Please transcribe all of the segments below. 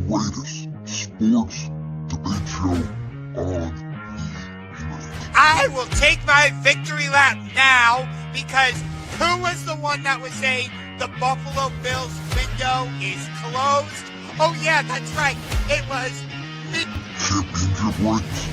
greatest sports debate show on the internet. I will take my victory lap now because who was the one that was saying the Buffalo Bills window is closed? Oh yeah, that's right. It was me. Championship rings.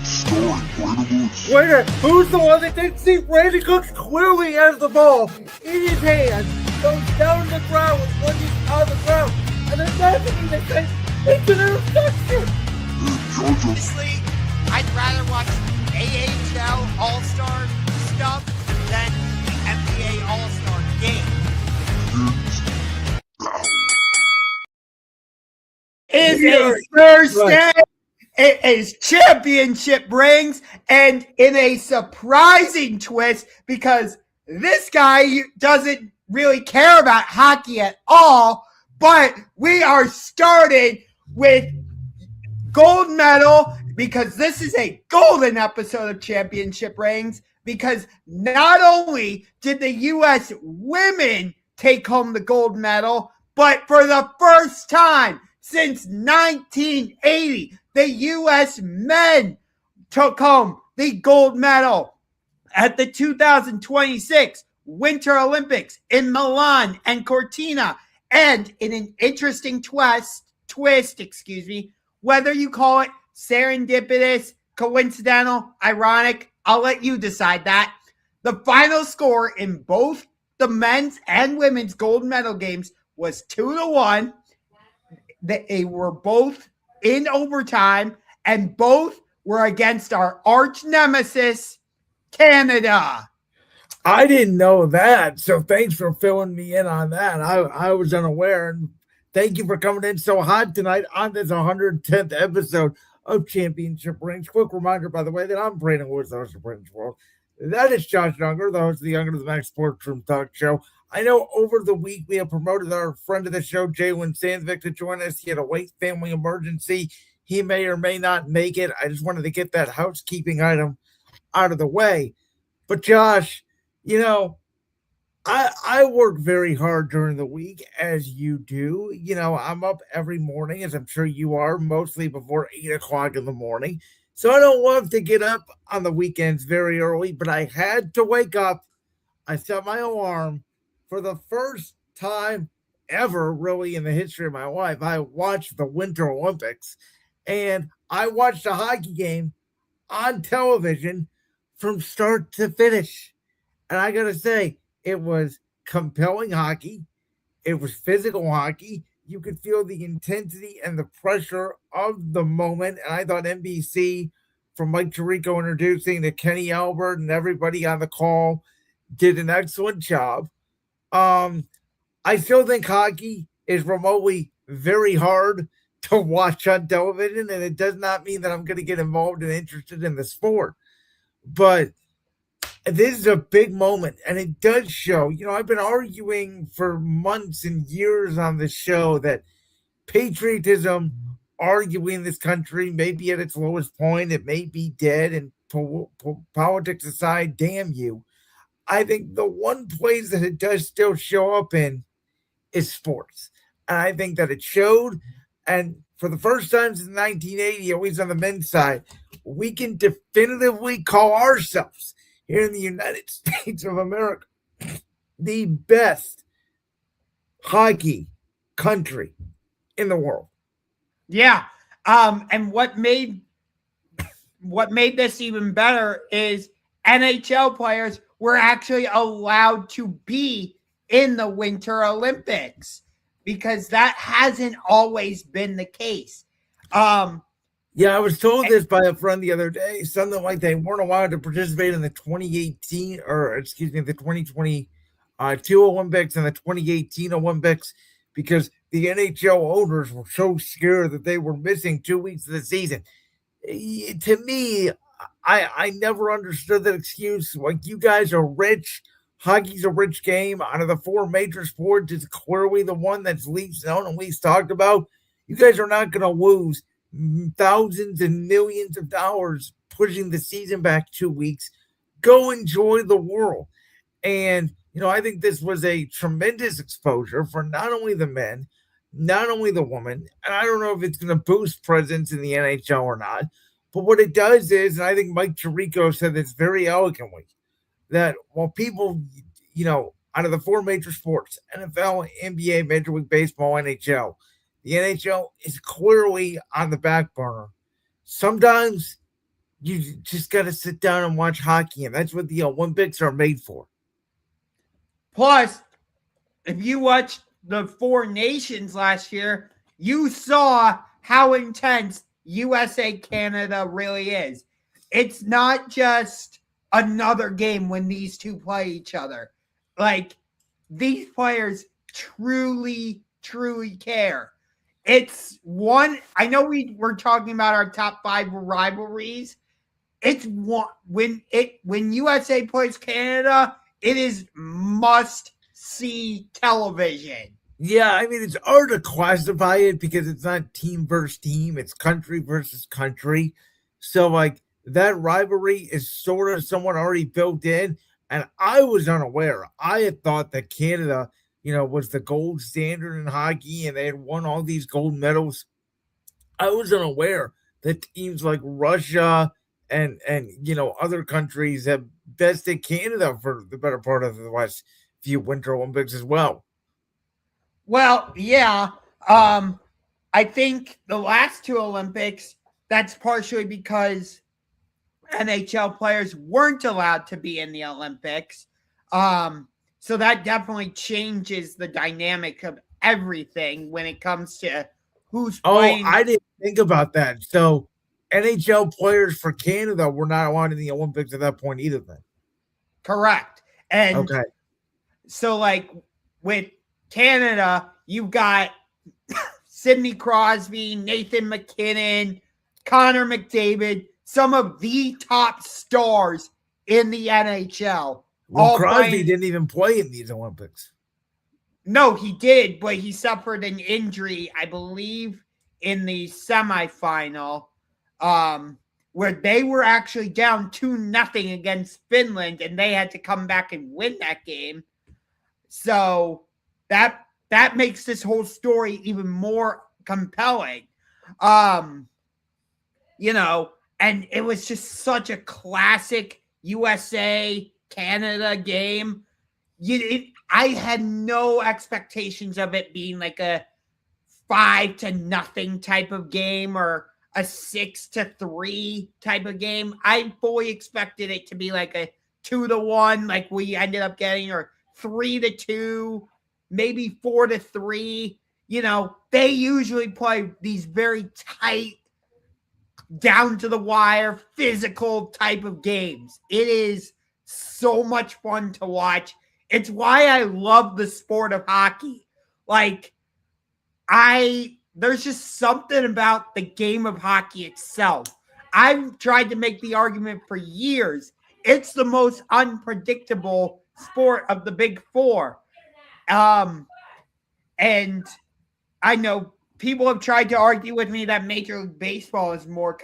Starring Brandon Lewis. Wait a minute, who's the one that didn't see Brandon Cooks clearly has the ball in his hand, goes down to the ground with one knee on the ground, and then that's when they say, it's an interception! And Georgia. Honestly, I'd rather watch AHL All-Star stuff than the NBA All-Star game. Is Is a Thursday. It is championship rings, and in a surprising twist, because this guy doesn't really care about hockey at all, but we are starting with gold medal because this is a golden episode of Championship Rings, because not only did the U.S. women take home the gold medal, but for the first time since 1980, the U.S. men took home the gold medal at the 2026 Winter Olympics in Milan and Cortina. And in an interesting twist, whether you call it serendipitous, coincidental, ironic, I'll let you decide that. The final score in both the men's and women's gold medal games was 2-1. They were both in overtime, and both were against our arch nemesis, Canada. I didn't know that, so thanks for filling me in on that. I was unaware, and thank you for coming in so hot tonight on this 110th episode of Championship Rings. Quick reminder, by the way, that I'm Brandon Lewis, the host of Brandon's World. That is Josh Ungar, the host of the Younger to the Max Sports Room Talk Show. I know over the week we have promoted our friend of the show, Jalen Sandvik, to join us. He had a late family emergency. He may or may not make it. I just wanted to get that housekeeping item out of the way. But Josh, you know, I work very hard during the week, as you do. You know, I'm up every morning, as I'm sure you are, mostly before 8 o'clock in the morning. So I don't love to get up on the weekends very early, but I had to wake up. I set my alarm. For the first time ever, really, in the history of my life, I watched the Winter Olympics, and I watched a hockey game on television from start to finish. And I got to say, it was compelling hockey. It was physical hockey. You could feel the intensity and the pressure of the moment. And I thought NBC, from Mike Tirico introducing to Kenny Albert and everybody on the call, did an excellent job. I still think hockey is remotely very hard to watch on television, and it does not mean that I'm going to get involved and interested in the sport. But this is a big moment, and it does show. You know, I've been arguing for months and years on the show that patriotism, arguing this country, may be at its lowest point. It may be dead, and politics aside, damn you. I think the one place that it does still show up in is sports. And I think that it showed. And for the first time since 1980, always on the men's side, we can definitively call ourselves here in the United States of America the best hockey country in the world. Yeah. And what made this even better is NHL players were actually allowed to be in the Winter Olympics, because that hasn't always been the case. Yeah, I was told this by a friend the other day, something like they weren't allowed to participate in the 2022 Olympics and the 2018 Olympics because the NHL owners were so scared that they were missing 2 weeks of the season. To me, I never understood that excuse. Like, you guys are rich. Hockey's a rich game. Out of the four major sports, it's clearly the one that's least known and least talked about. You guys are not going to lose thousands and millions of dollars pushing the season back 2 weeks. Go enjoy the world. And, you know, I think this was a tremendous exposure for not only the men, not only the woman, and I don't know if it's going to boost presence in the NHL or not, but what it does is, and I think Mike Tirico said this very eloquently, that while people, out of the four major sports, NFL, NBA, Major League Baseball, NHL, the NHL is clearly on the back burner. Sometimes you just got to sit down and watch hockey, and that's what the Olympics are made for. Plus, if you watched the Four Nations last year, you saw how intense USA Canada really is. It's not just another game when these two play each other. Like, these players truly, truly care. It's one, I know we're talking about our top 5 rivalries. It's one when USA plays Canada, it is must see television. Yeah, I mean, it's hard to classify it because it's not team versus team, it's country versus country. So, like, that rivalry is sort of somewhat already built in. And I was unaware. I had thought that Canada, was the gold standard in hockey and they had won all these gold medals. I was unaware that teams like Russia and other countries have bested Canada for the better part of the last few Winter Olympics as well. Well, yeah. I think the last 2 Olympics, that's partially because NHL players weren't allowed to be in the Olympics. So that definitely changes the dynamic of everything when it comes to who's playing. Oh, I didn't think about that. So NHL players for Canada were not allowed in the Olympics at that point either then. Correct. And okay. So, like, with Canada, you've got Sidney Crosby, Nathan McKinnon, Connor McDavid, some of the top stars in the NHL. Well, Crosby didn't even play in these Olympics. No, he did, but he suffered an injury, I believe, in the semifinal, where they were actually down 2-0 against Finland, and they had to come back and win that game. So that makes this whole story even more compelling. And it was just such a classic USA Canada game. I had no expectations of it being like a 5-0 type of game or a 6-3 type of game. I fully expected it to be like a 2-1, like we ended up getting, or 3-2, maybe 4-3. They usually play these very tight, down to the wire, physical type of games. It is so much fun to watch. It's why I love the sport of hockey. Like, there's just something about the game of hockey itself. I've tried to make the argument for years. It's the most unpredictable sport of the big four. And I know people have tried to argue with me that Major League Baseball is more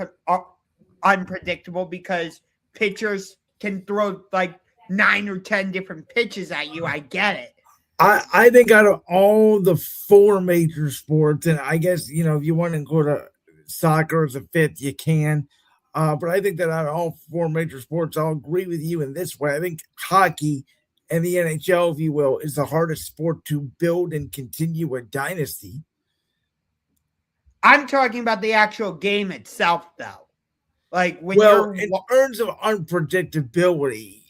unpredictable because pitchers can throw like 9 or 10 different pitches at you. I get it. I think out of all the 4 major sports, and I guess, if you want to include soccer as a 5th, you can. But I think that out of all 4 major sports, I'll agree with you in this way. I think hockey and the NHL, if you will, is the hardest sport to build and continue a dynasty. I'm talking about the actual game itself, though. Like, when in terms of unpredictability,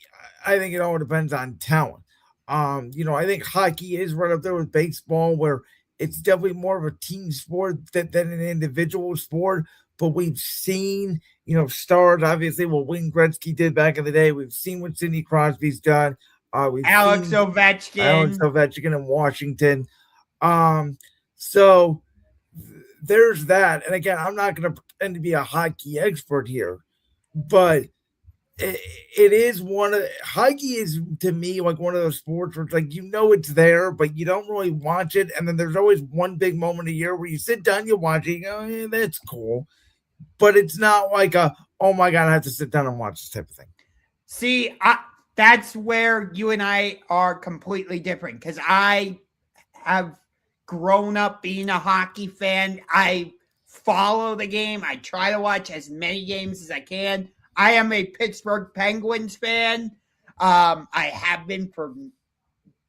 I think it all depends on talent. I think hockey is right up there with baseball, where it's definitely more of a team sport than an individual sport. But we've seen, stars, obviously, what Wayne Gretzky did back in the day. We've seen what Sidney Crosby's done. Alex Ovechkin in Washington. So there's that. And again, I'm not going to pretend to be a hockey expert here, but it is hockey is, to me, like one of those sports where it's like, it's there, but you don't really watch it. And then there's always one big moment a year where you sit down, you watch it, you go, yeah, that's cool. But it's not like oh my God, I have to sit down and watch this type of thing. See, that's where you and I are completely different, because I have grown up being a hockey fan. I follow the game. I try to watch as many games as I can. I am a Pittsburgh Penguins fan. I have been for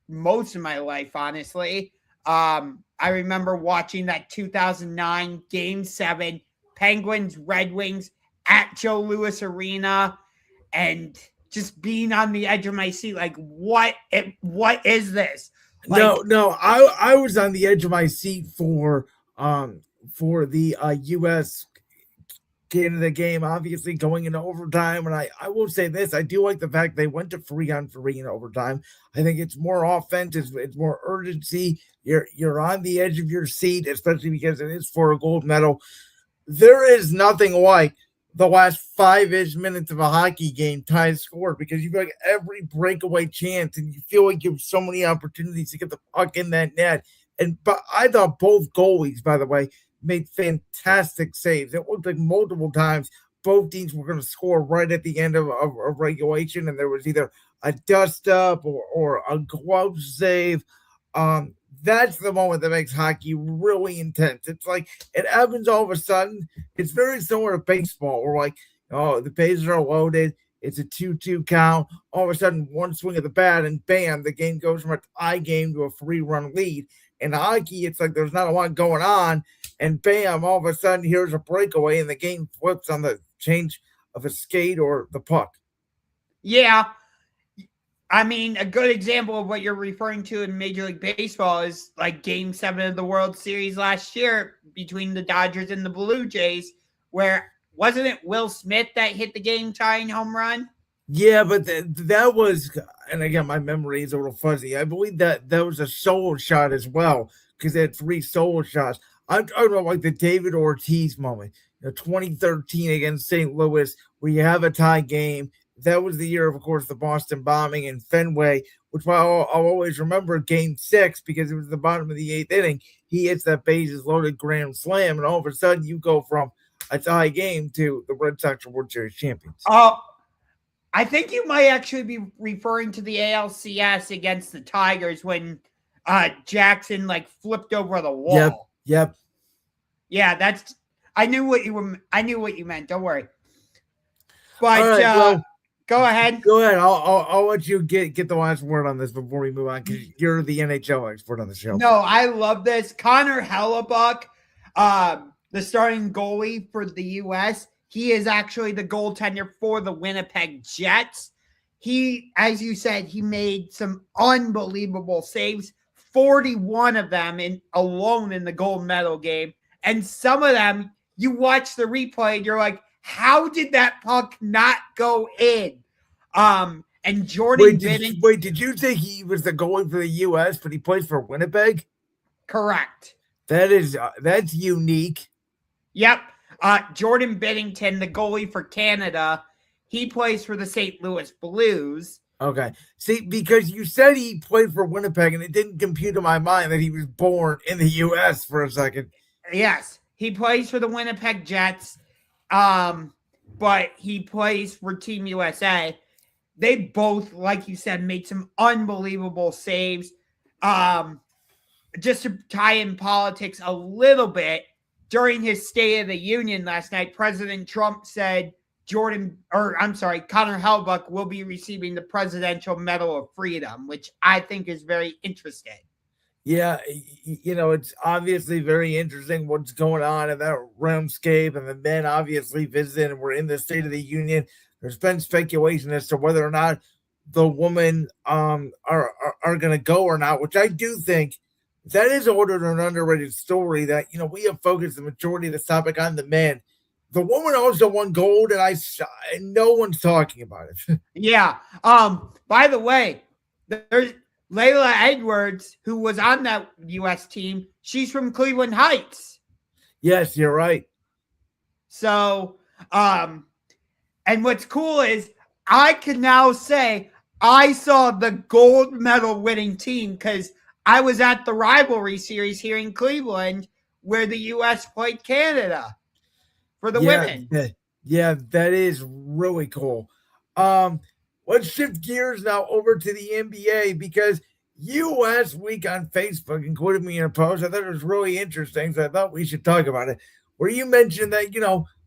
most of my life, honestly. I remember watching that 2009 Game 7 Penguins Red Wings at Joe Louis Arena and just being on the edge of my seat, like, what is this? Like, No, I was on the edge of my seat for the U.S. Canada game, obviously going into overtime. And I will say this, I do like the fact they went to 3-on-3 in overtime. I think it's more offense, it's more urgency. You're on the edge of your seat, especially because it is for a gold medal. There is nothing like the last 5-ish minutes of a hockey game tie score, because you feel like every breakaway chance and you feel like you have so many opportunities to get the puck in that net. But I thought both goalies, by the way, made fantastic saves. It looked like multiple times both teams were going to score right at the end of regulation, and there was either a dust up or a glove save. That's the moment that makes hockey really intense. It's like it happens all of a sudden. It's very similar to baseball. We're like, oh, the bases are loaded. It's a 2-2 count. All of a sudden, one swing of the bat, and bam, the game goes from a tie game to a 3-run lead. In hockey, it's like there's not a lot going on, and bam, all of a sudden, here's a breakaway, and the game flips on the change of a skate or the puck. Yeah. I mean, a good example of what you're referring to in Major League Baseball is like Game 7 of the World Series last year between the Dodgers and the Blue Jays, where wasn't it Will Smith that hit the game-tying home run? Yeah, but that was, and again, my memory is a little fuzzy. I believe that was a solo shot as well, because they had 3 solo shots. I'm talking about like the David Ortiz moment, 2013 against St. Louis, where you have a tie game. That was the year of course, the Boston bombing in Fenway, which I'll always remember Game 6 because it was the bottom of the 8th inning. He hits that bases loaded grand slam, and all of a sudden you go from a tie game to the Red Sox World Series champions. Oh, I think you might actually be referring to the ALCS against the Tigers when Jackson like flipped over the wall. Yep. Yeah, I knew what you meant. Don't worry. But all right, well, go ahead. Go ahead. I'll let you get the last word on this before we move on, because you're the NHL expert on the show. No, I love this. Connor Hellebuck, the starting goalie for the U.S., he is actually the goaltender for the Winnipeg Jets. He, as you said, he made some unbelievable saves, 41 of them alone in the gold medal game. And some of them, you watch the replay and you're like, how did that puck not go in? And Jordan Binnington. Wait, did you say he was the goalie for the U.S., but he plays for Winnipeg? Correct. That's unique. Yep. Jordan Binnington, the goalie for Canada, he plays for the St. Louis Blues. Okay. See, because you said he played for Winnipeg, and it didn't compute in my mind that he was born in the U.S. for a second. Yes. He plays for the Winnipeg Jets, but he plays for Team USA. They both, like you said, made some unbelievable saves. Just to tie in politics a little bit, during his State of the Union last night, President Trump said Connor Hellebuck will be receiving the Presidential Medal of Freedom, which I think is very interesting. Yeah, it's obviously very interesting what's going on in that realmscape, and the men obviously visited and were in the State of the Union. There's been speculation as to whether or not the women are going to go or not, which I do think that is ordered an underrated story that, we have focused the majority of the topic on the men. The woman also won gold, and no one's talking about it. Yeah. By the way, there's Layla Edwards, who was on that U.S. team. She's from Cleveland Heights. Yes, you're right. So, and what's cool is I can now say I saw the gold medal winning team because I was at the rivalry series here in Cleveland where the U.S. played Canada for the women. Yeah, that is really cool. Let's shift gears now over to the NBA, because You last week on Facebook included me in a post. I thought it was really interesting, so I thought we should talk about it. Where you mentioned that,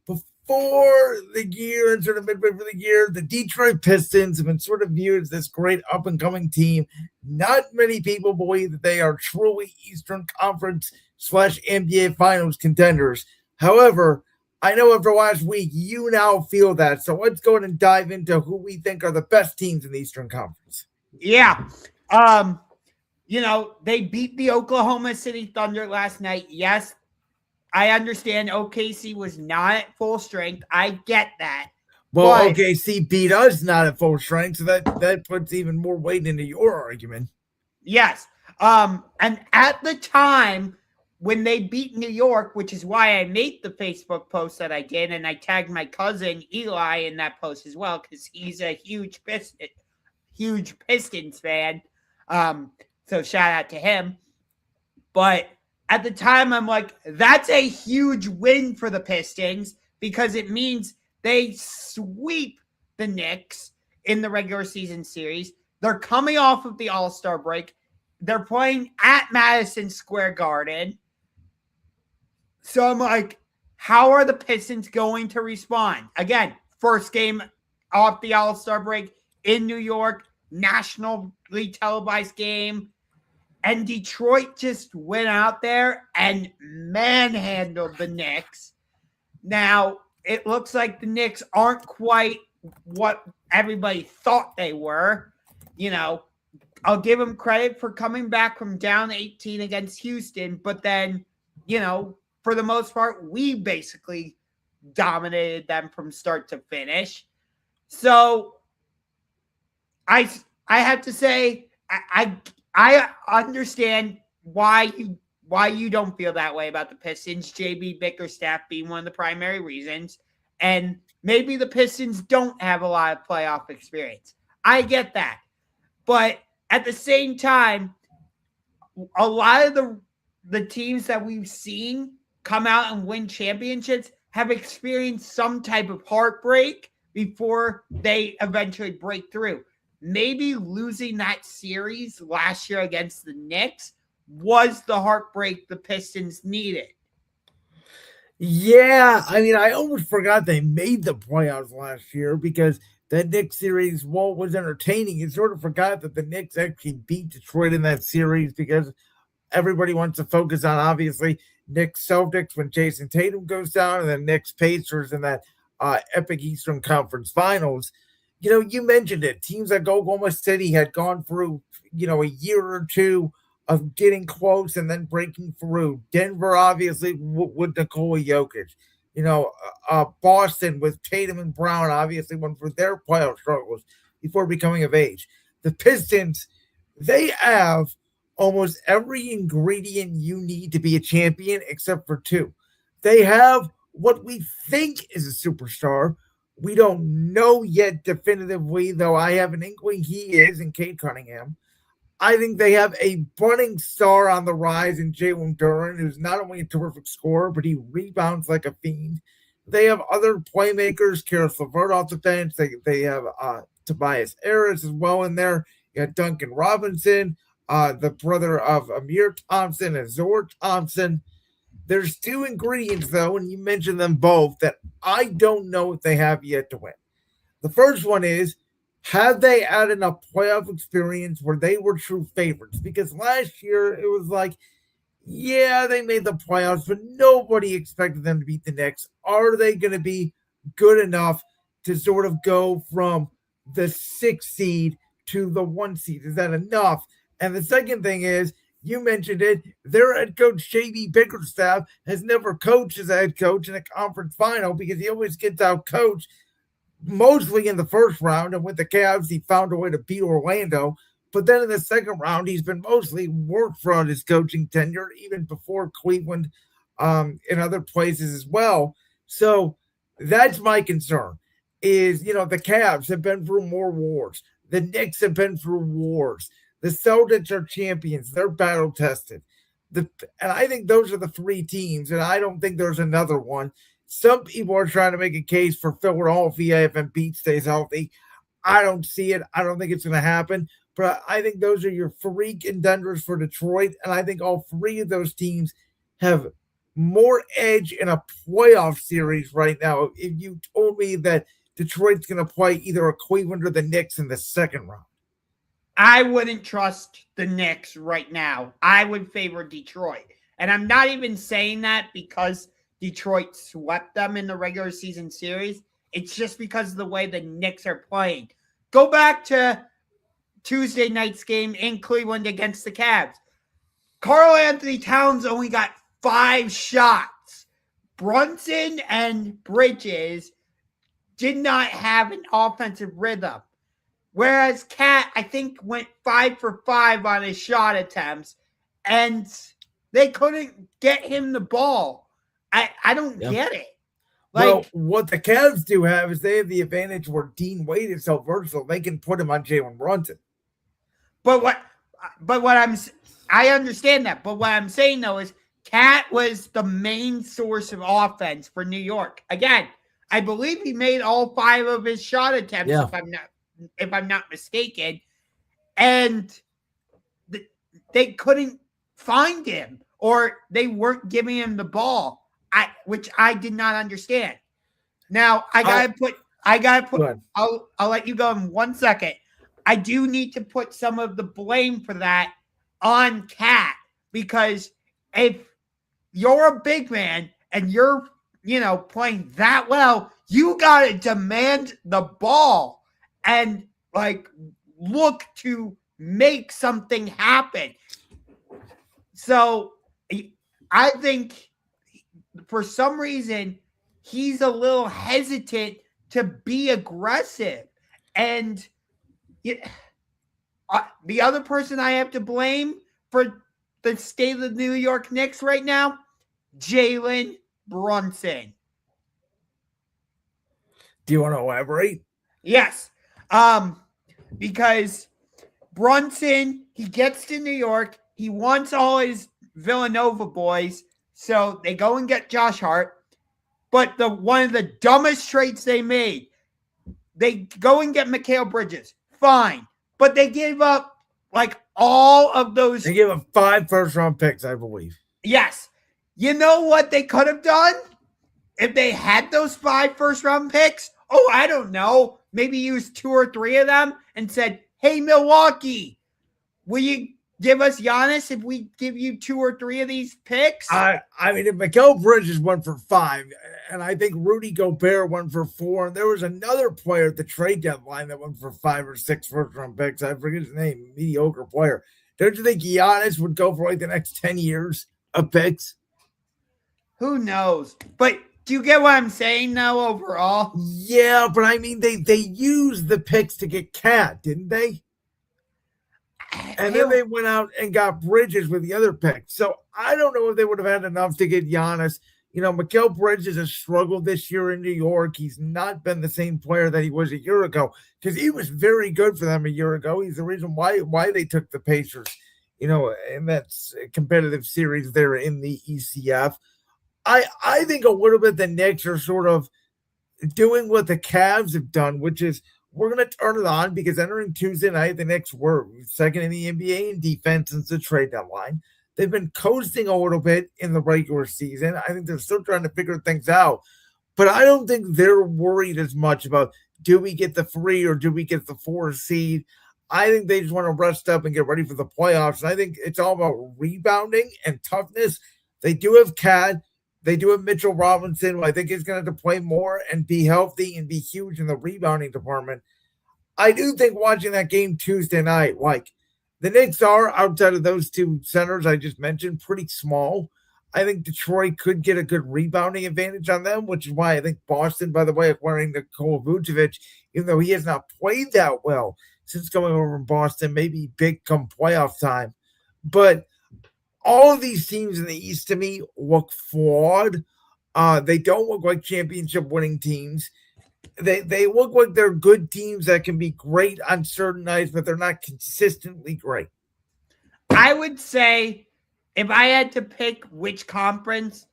before the year and sort of midway through the year, the Detroit Pistons have been sort of viewed as this great up and coming team. Not many people believe that they are truly Eastern Conference / NBA Finals contenders. However, I know after last week, you now feel that. So let's go ahead and dive into who we think are the best teams in the Eastern Conference. Yeah. They beat the Oklahoma City Thunder last night. Yes, I understand OKC was not at full strength. I get that. Well, OKC beat us not at full strength, so that puts even more weight into your argument. Yes. And at the time when they beat New York, which is why I made the Facebook post that I did, and I tagged my cousin Eli in that post as well, because he's a huge Pistons fan. So shout out to him. But at the time, I'm like, that's a huge win for the Pistons because it means they sweep the Knicks in the regular season series. They're coming off of the All-Star break. They're playing at Madison Square Garden. So I'm like, how are the Pistons going to respond? Again, first game off the All-Star break in New York, nationally televised game. And Detroit just went out there and manhandled the Knicks. Now, it looks like the Knicks aren't quite what everybody thought they were. I'll give them credit for coming back from down 18 against Houston. But then, for the most part, we basically dominated them from start to finish. So I have to say, I understand why you don't feel that way about the Pistons, JB Bickerstaff being one of the primary reasons. And maybe the Pistons don't have a lot of playoff experience. I get that. But at the same time, a lot of the teams that we've seen come out and win championships have experienced some type of heartbreak before they eventually break through. Maybe losing that series last year against the Knicks was the heartbreak the Pistons needed. Yeah, I almost forgot they made the playoffs last year because that Knicks series, while it was entertaining, you sort of forgot that the Knicks actually beat Detroit in that series because everybody wants to focus on, obviously, Knicks Celtics when Jason Tatum goes down and then Knicks Pacers in that epic Eastern Conference Finals. You mentioned it. Teams like Oklahoma City had gone through, a year or two of getting close and then breaking through. Denver, obviously, with Nikola Jokic. Boston with Tatum and Brown obviously went through their playoff struggles before becoming of age. The Pistons, they have almost every ingredient you need to be a champion except for two. They have what we think is a superstar. We don't know yet definitively, though I have an inkling he is in Cade Cunningham. I think they have a budding star on the rise in Jalen Duren, who's not only a terrific scorer, but he rebounds like a fiend. They have other playmakers, Karis LeVert off the bench. They have Tobias Harris as well in there. You got Duncan Robinson, the brother of Amir Thompson and Zor Thompson. There's two ingredients, though, and you mentioned them both, that I don't know if they have yet to win. The first one is, have they had enough playoff experience where they were true favorites? Because last year, it was like, yeah, they made the playoffs, but nobody expected them to beat the Knicks. Are they going to be good enough to sort of go from the 6th seed to the 1 seed? Is that enough? And the second thing is, you mentioned it, their head coach, JB Bickerstaff, has never coached as a head coach in a conference final because he always gets out coached, mostly in the first round. And with the Cavs, he found a way to beat Orlando. But then in the second round, he's been mostly worked throughout his coaching tenure, even before Cleveland, in other places as well. So that's my concern is, the Cavs have been through more wars. The Knicks have been through wars. The Celtics are champions. They're battle tested. And I think those are the three teams, and I don't think there's another one. Some people are trying to make a case for Philadelphia if Embiid stays healthy. I don't see it. I don't think it's going to happen. But I think those are your three contenders for Detroit. And I think all three of those teams have more edge in a playoff series right now. If you told me that Detroit's going to play either a Cleveland or the Knicks in the second round, I wouldn't trust the Knicks right now. I would favor Detroit. And I'm not even saying that because Detroit swept them in the regular season series. It's just because of the way the Knicks are playing. Go back to Tuesday night's game in Cleveland against the Cavs. Karl Anthony Towns only got 5 shots. Brunson and Bridges did not have an offensive rhythm. Whereas Cat, I think, went 5 for 5 on his shot attempts, and they couldn't get him the ball. I don't get it. Well, what the Cavs do have is they have the advantage where Dean Wade is so versatile, they can put him on Jalen Brunson. I understand that. But what I'm saying, though, is Cat was the main source of offense for New York. Again, I believe he made all 5 of his shot attempts, if I'm not mistaken. And they couldn't find him, or they weren't giving him the ball, which I did not understand. Now, I'll let you go in 1 second. I do need to put some of the blame for that on Cat, because if you're a big man and you're, playing that well, you got to demand the ball and look to make something happen. So I think for some reason he's a little hesitant to be aggressive. And the other person I have to blame for the state of the New York Knicks right now, Jalen Brunson. Do you want to elaborate? Yes. Because Brunson, he gets to New York. He wants all his Villanova boys. So they go and get Josh Hart. But one of the dumbest trades they made, they go and get Mikal Bridges. Fine. But they gave up all of those. They gave up 5 first-round picks, I believe. Yes. You know what they could have done if they had those 5 first-round picks? Oh, I don't know. Maybe use 2 or 3 of them and said, hey, Milwaukee, will you give us Giannis if we give you 2 or 3 of these picks? I mean, if Mikal Bridges went for 5, and I think Rudy Gobert went for 4, and there was another player at the trade deadline that went for 5 or 6 first-round picks. I forget his name, mediocre player. Don't you think Giannis would go for the next 10 years of picks? Who knows? But do you get what I'm saying now overall? Yeah, but I mean, they used the picks to get Cat, didn't they? And then they went out and got Bridges with the other picks. So I don't know if they would have had enough to get Giannis. Mikal Bridges has struggled this year in New York. He's not been the same player that he was a year ago, because he was very good for them a year ago. He's the reason why they took the Pacers, in that competitive series there in the ECF. I think a little bit the Knicks are sort of doing what the Cavs have done, which is we're going to turn it on because entering Tuesday night, the Knicks were second in the NBA in defense since the trade deadline. They've been coasting a little bit in the regular season. I think they're still trying to figure things out, but I don't think they're worried as much about do we get the 3 or do we get the 4 seed. I think they just want to rest up and get ready for the playoffs. And I think it's all about rebounding and toughness. They do have Cat. They do have Mitchell Robinson, who I think is going to play more and be healthy and be huge in the rebounding department. I do think watching that game Tuesday night, the Knicks are, outside of those 2 centers I just mentioned, pretty small. I think Detroit could get a good rebounding advantage on them, which is why I think Boston, by the way, acquiring Nikola Vucevic, even though he has not played that well since coming over from Boston, maybe big come playoff time. But all of these teams in the East to me look flawed. They don't look like championship winning teams. They look like they're good teams that can be great on certain nights, but they're not consistently great. I would say if I had to pick which conference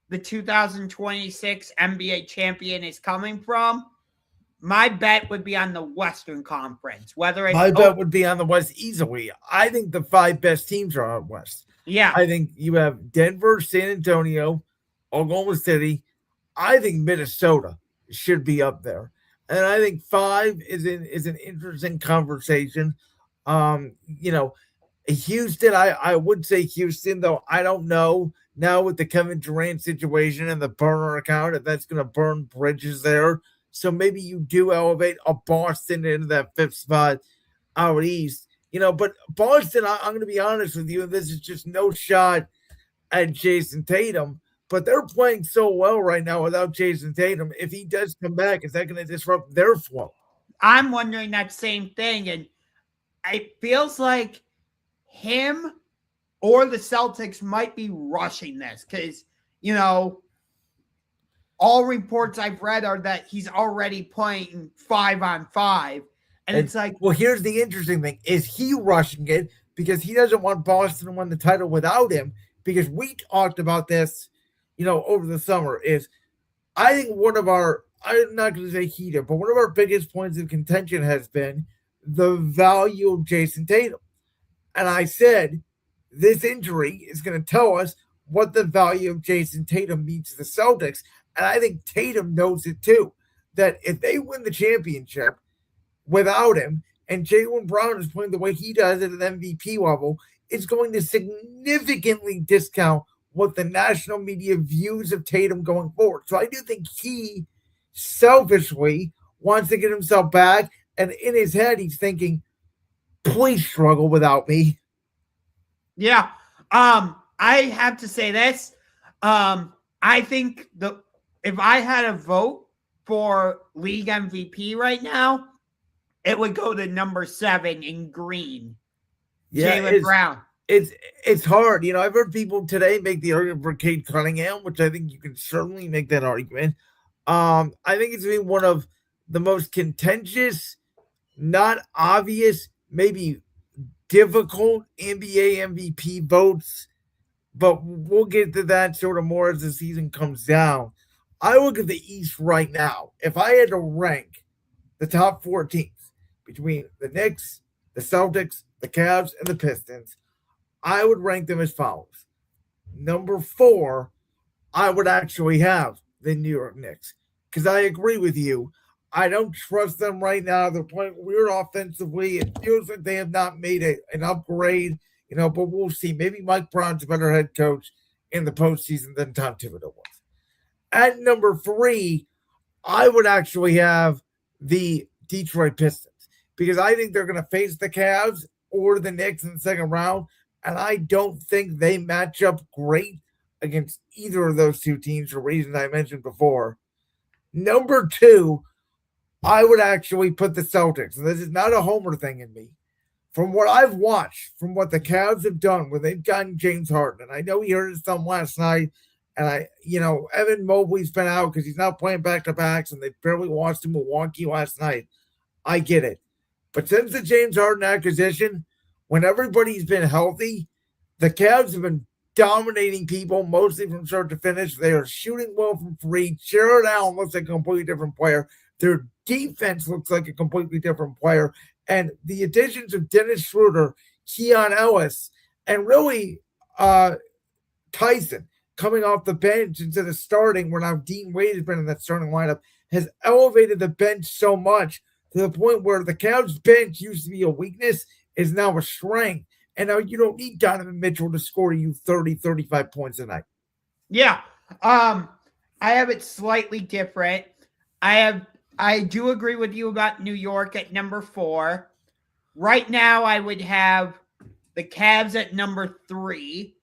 the 2026 NBA champion is coming from, my bet would be on the Western Conference. Whether it's My bet would be on the West easily. I think the 5 best teams are out West. yeah, I think you have Denver, San Antonio, Oklahoma City. I think Minnesota should be up there. And I think 5 is an interesting conversation. Houston, I would say Houston, though I don't know now with the Kevin Durant situation and the burner account if that's going to burn bridges there. So maybe you do elevate a Boston into that 5th spot out east. But Boston, I'm going to be honest with you, this is just no shot at Jason Tatum, but they're playing so well right now without Jason Tatum. If he does come back, is that going to disrupt their flow? I'm wondering that same thing, and it feels like him or the Celtics might be rushing this because, all reports I've read are that he's already playing 5-on-5. And it's like, well, here's the interesting thing. Is he rushing it because he doesn't want Boston to win the title without him? Because we talked about this, over the summer is I think I'm not going to say heated, but one of our biggest points of contention has been the value of Jason Tatum. And I said, this injury is going to tell us what the value of Jason Tatum means to the Celtics. And I think Tatum knows it too, that if they win the championship without him and Jaylen Brown is playing the way he does at an MVP level, it's going to significantly discount what the national media views of Tatum going forward. So I do think he selfishly wants to get himself back. And in his head, he's thinking, please struggle without me. Yeah. I have to say this. I think if I had a vote for league MVP right now, it would go to number 7 in green. Yeah, Jaylen Brown. It's hard. I've heard people today make the argument for Cade Cunningham, which I think you can certainly make that argument. I think it's been one of the most contentious, not obvious, maybe difficult NBA MVP votes, but we'll get to that sort of more as the season comes down. I look at the East right now. If I had to rank the top 4 teams between the Knicks, the Celtics, the Cavs, and the Pistons, I would rank them as follows. Number 4, I would actually have the New York Knicks because I agree with you. I don't trust them right now. They're playing weird offensively. It feels like they have not made an upgrade, but we'll see. Maybe Mike Brown's a better head coach in the postseason than Tom Thibodeau was. At number 3, I would actually have the Detroit Pistons because I think they're going to face the Cavs or the Knicks in the second round, and I don't think they match up great against either of those 2 teams for reasons I mentioned before. Number 2, I would actually put the Celtics. And this is not a homer thing in me. From what I've watched, from what the Cavs have done when they've gotten James Harden, and I know he hurt his thumb last night, and Evan Mobley's been out because he's not playing back-to-backs, and they barely lost to Milwaukee last night. I get it. But since the James Harden acquisition, when everybody's been healthy, the Cavs have been dominating people mostly from start to finish. They are shooting well from free. Jared Allen looks like a completely different player. Their defense looks like a completely different player. And the additions of Dennis Schroeder, Keon Ellis, and really Tyson coming off the bench instead of starting, where now Dean Wade has been in that starting lineup, has elevated the bench so much to the point where the Cavs bench used to be a weakness, is now a strength. And now you don't need Donovan Mitchell to score you 30, 35 points a night. Yeah. I have it slightly different. I do agree with you about New York at number 4. Right now, I would have the Cavs at number 3.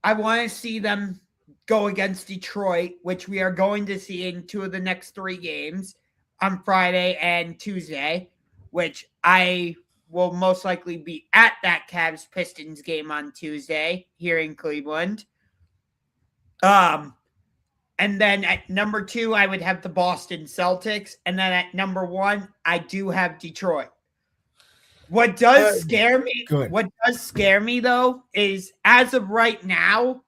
I want to see them go against Detroit, which we are going to see in 2 of the next 3 games on Friday and Tuesday, which I will most likely be at that Cavs-Pistons game on Tuesday here in Cleveland. And then at number 2, I would have the Boston Celtics. And then at number 1, I do have Detroit. What does scare me, though, is as of right now,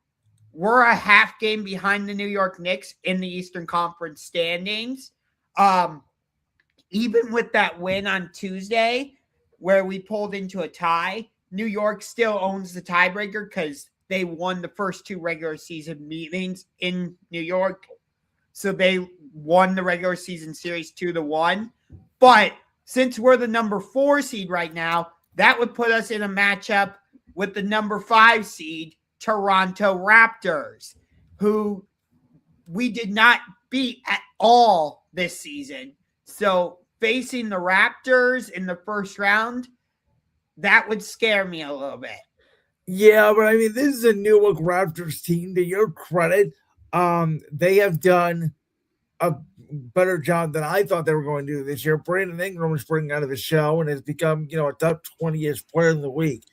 we're a half game behind the New York Knicks in the Eastern Conference standings. Even with that win on Tuesday, where we pulled into a tie, New York still owns the tiebreaker because they won the first 2 regular season meetings in New York. So they won the regular season series 2-1. But since we're the number 4 seed right now, that would put us in a matchup with the number 5 seed, Toronto Raptors, who we did not beat at all this season. So facing the Raptors in the first round, that would scare me a little bit. Yeah, but I mean, this is a New York Raptors team. To your credit, they have done a better job than I thought they were going to do this year. Brandon Ingram is bringing out of the show and has become, a top 20-ish player in the week.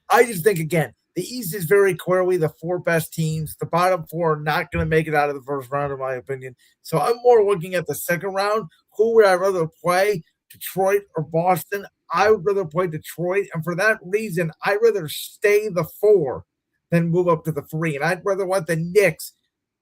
I just think, again, the East is very clearly the 4 best teams. The bottom 4 are not going to make it out of the first round, in my opinion. So I'm more looking at the second round. Who would I rather play, Detroit or Boston? I would rather play Detroit. And for that reason, I'd rather stay the 4 than move up to the 3. And I'd rather let the Knicks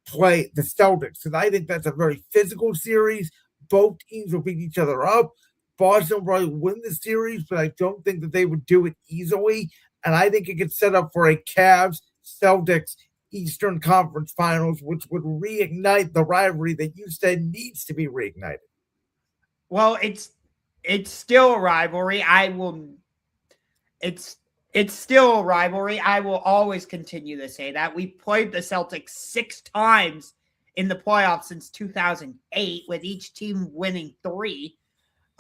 play the Celtics, because I think that's a very physical series. Both teams will beat each other up. Boston will probably win the series, but I don't think that they would do it easily. And I think it could set up for a Cavs-Celtics Eastern Conference Finals, which would reignite the rivalry that you said needs to be reignited. Well, it's still a rivalry. It's still a rivalry. I will always continue to say that. We played the Celtics 6 times in the playoffs since 2008, with each team winning 3.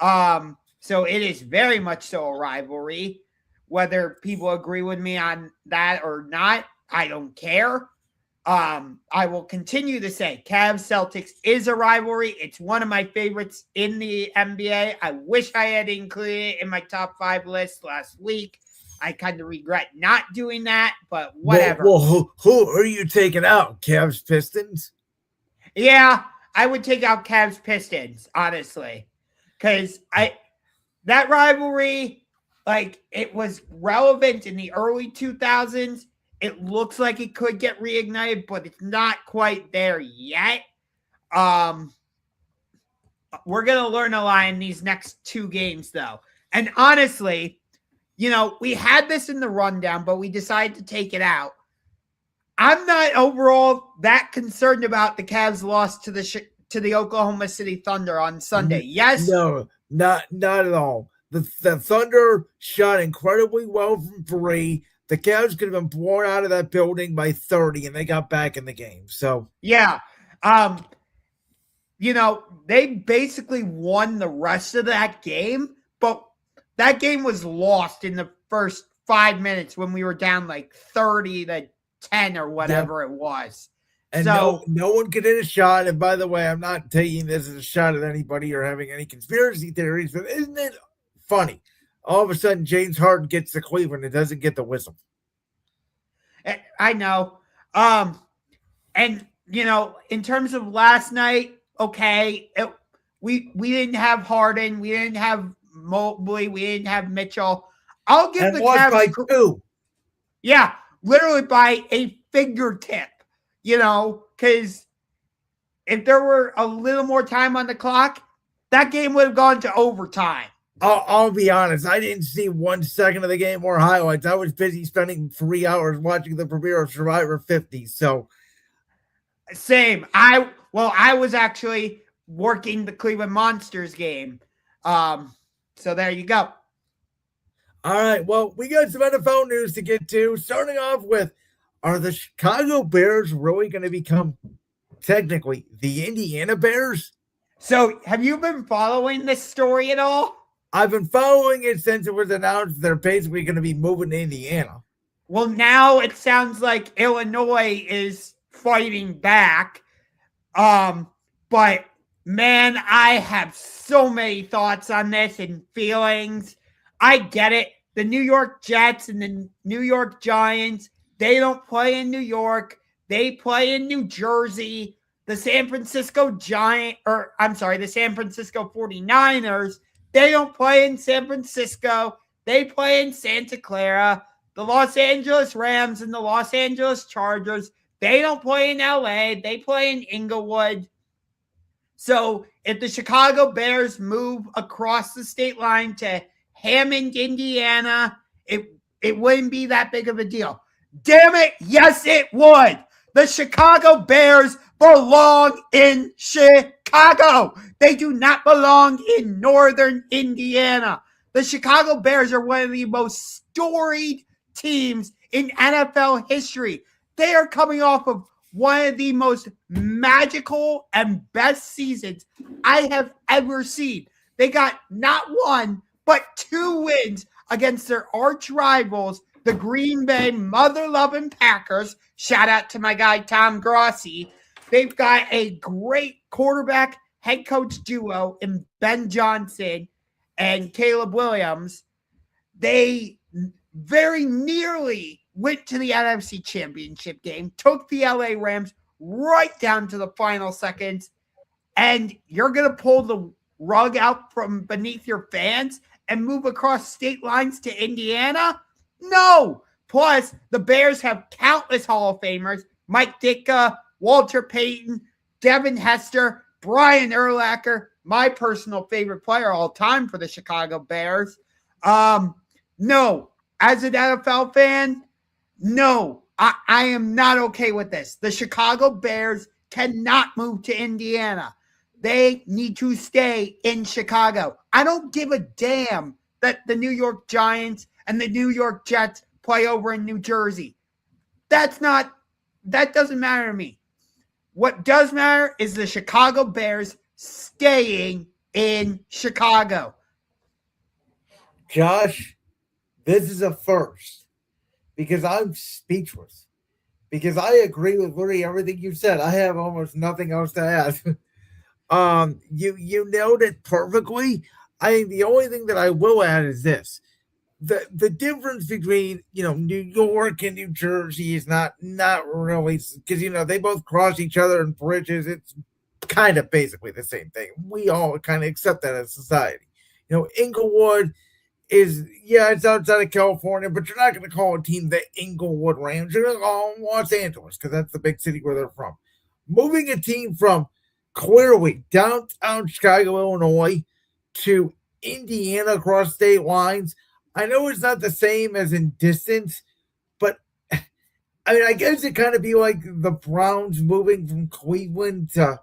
So it is very much so a rivalry. Whether people agree with me on that or not, I don't care. I will continue to say Cavs-Celtics is a rivalry. It's one of my favorites in the NBA. I wish I had included it in my top 5 list last week. I kind of regret not doing that, but whatever. Well, who are you taking out? Cavs-Pistons? Yeah, I would take out Cavs-Pistons, honestly. Because that rivalry, it was relevant in the early 2000s. It looks like it could get reignited, but it's not quite there yet. We're going to learn a lot in these next 2 games, though. And honestly, we had this in the rundown, but we decided to take it out. I'm not overall that concerned about the Cavs' loss to the Oklahoma City Thunder on Sunday. Yes? No, not at all. The Thunder shot incredibly well from 3. The Cavs could have been blown out of that building by 30, and they got back in the game. So yeah, they basically won the rest of that game, but that game was lost in the first 5 minutes when we were down 30-10 or whatever it was. And so, no one could hit a shot. And by the way, I'm not taking this as a shot at anybody or having any conspiracy theories, but isn't it funny? All of a sudden, James Harden gets to Cleveland and doesn't get the whistle. I know. And, in terms of last night, okay, we didn't have Harden. We didn't have Mobley. We didn't have Mitchell. I'll give the Cavs by 2. Yeah, literally by a fingertip, because if there were a little more time on the clock, that game would have gone to overtime. I'll be honest. I didn't see 1 second of the game or highlights. I was busy spending 3 hours watching the premiere of Survivor 50. So, same. I was actually working the Cleveland Monsters game. So there you go. All right. Well, we got some NFL news to get to. Starting off with, are the Chicago Bears really going to become technically the Indiana Bears? So have you been following this story at all? I've been following it since it was announced they're basically going to be moving to Indiana. Well, now it sounds like Illinois is fighting back. But man, I have so many thoughts on this and feelings. I get it. The New York Jets and the New York Giants, they don't play in New York. They play in New Jersey. The San Francisco 49ers, they don't play in San Francisco. They play in Santa Clara. The Los Angeles Rams and the Los Angeles Chargers, they don't play in LA. They play in Inglewood. So if the Chicago Bears move across the state line to Hammond, Indiana, it wouldn't be that big of a deal. Damn it, yes it would. The Chicago Bears belong in Chicago. They do not belong in northern Indiana. The Chicago Bears are one of the most storied teams in NFL history. They are coming off of one of the most magical and best seasons I have ever seen. They got not one, but 2 wins against their arch rivals, the Green Bay mother-loving Packers. Shout out to my guy, Tom Grossi. They've got a great quarterback head coach duo in Ben Johnson and Caleb Williams. They very nearly went to the NFC Championship game, took the LA Rams right down to the final seconds, and you're going to pull the rug out from beneath your fans and move across state lines to Indiana? No. Plus, the Bears have countless Hall of Famers: Mike Ditka, Walter Payton, Devin Hester, Brian Urlacher, my personal favorite player all time for the Chicago Bears. No. As an NFL fan, no, I am not okay with this. The Chicago Bears cannot move to Indiana. They need to stay in Chicago. I don't give a damn that the New York Giants and the New York Jets play over in New Jersey. That doesn't matter to me. What does matter is the Chicago Bears staying in Chicago. Josh, this is a first because I'm speechless. Because I agree with literally everything you said. I have almost nothing else to add. You nailed it perfectly. I think the only thing that I will add is this. The difference between New York and New Jersey is not really, because they both cross each other in bridges. It's kind of basically the same thing. We all kind of accept that as society. Inglewood it's outside of California, but you're not going to call a team the Inglewood Rams. You're going to call them Los Angeles because that's the big city where they're from. Moving a team from clearly downtown Chicago, Illinois to Indiana across state lines, I know it's not the same as in distance, but I guess it kind of be like the Browns moving from Cleveland to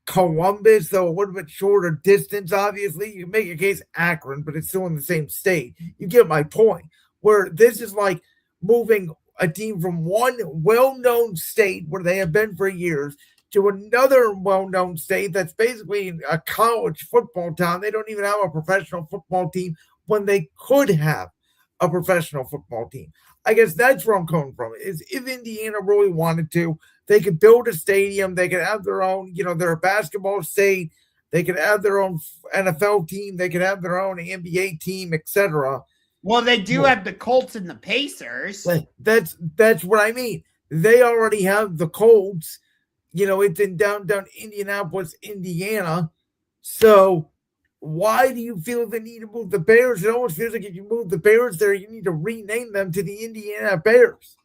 Columbus, though a little bit shorter distance. Obviously, you make a case Akron, but it's still in the same state. You get my point. Where this is like moving a team from one well-known state where they have been for years to another well-known state that's basically a college football town. They don't even have a professional football team when they could have a professional football team. I guess that's where I'm coming from. Is if Indiana really wanted to, they could build a stadium. They could have their own, they're a basketball state. They could have their own NFL team. They could have their own NBA team, etc. Well, they do have the Colts and the Pacers. That's what I mean. They already have the Colts. It's in downtown Indianapolis, Indiana. So why do you feel the need to move the Bears? It almost feels like if you move the Bears there, you need to rename them to the Indiana Bears.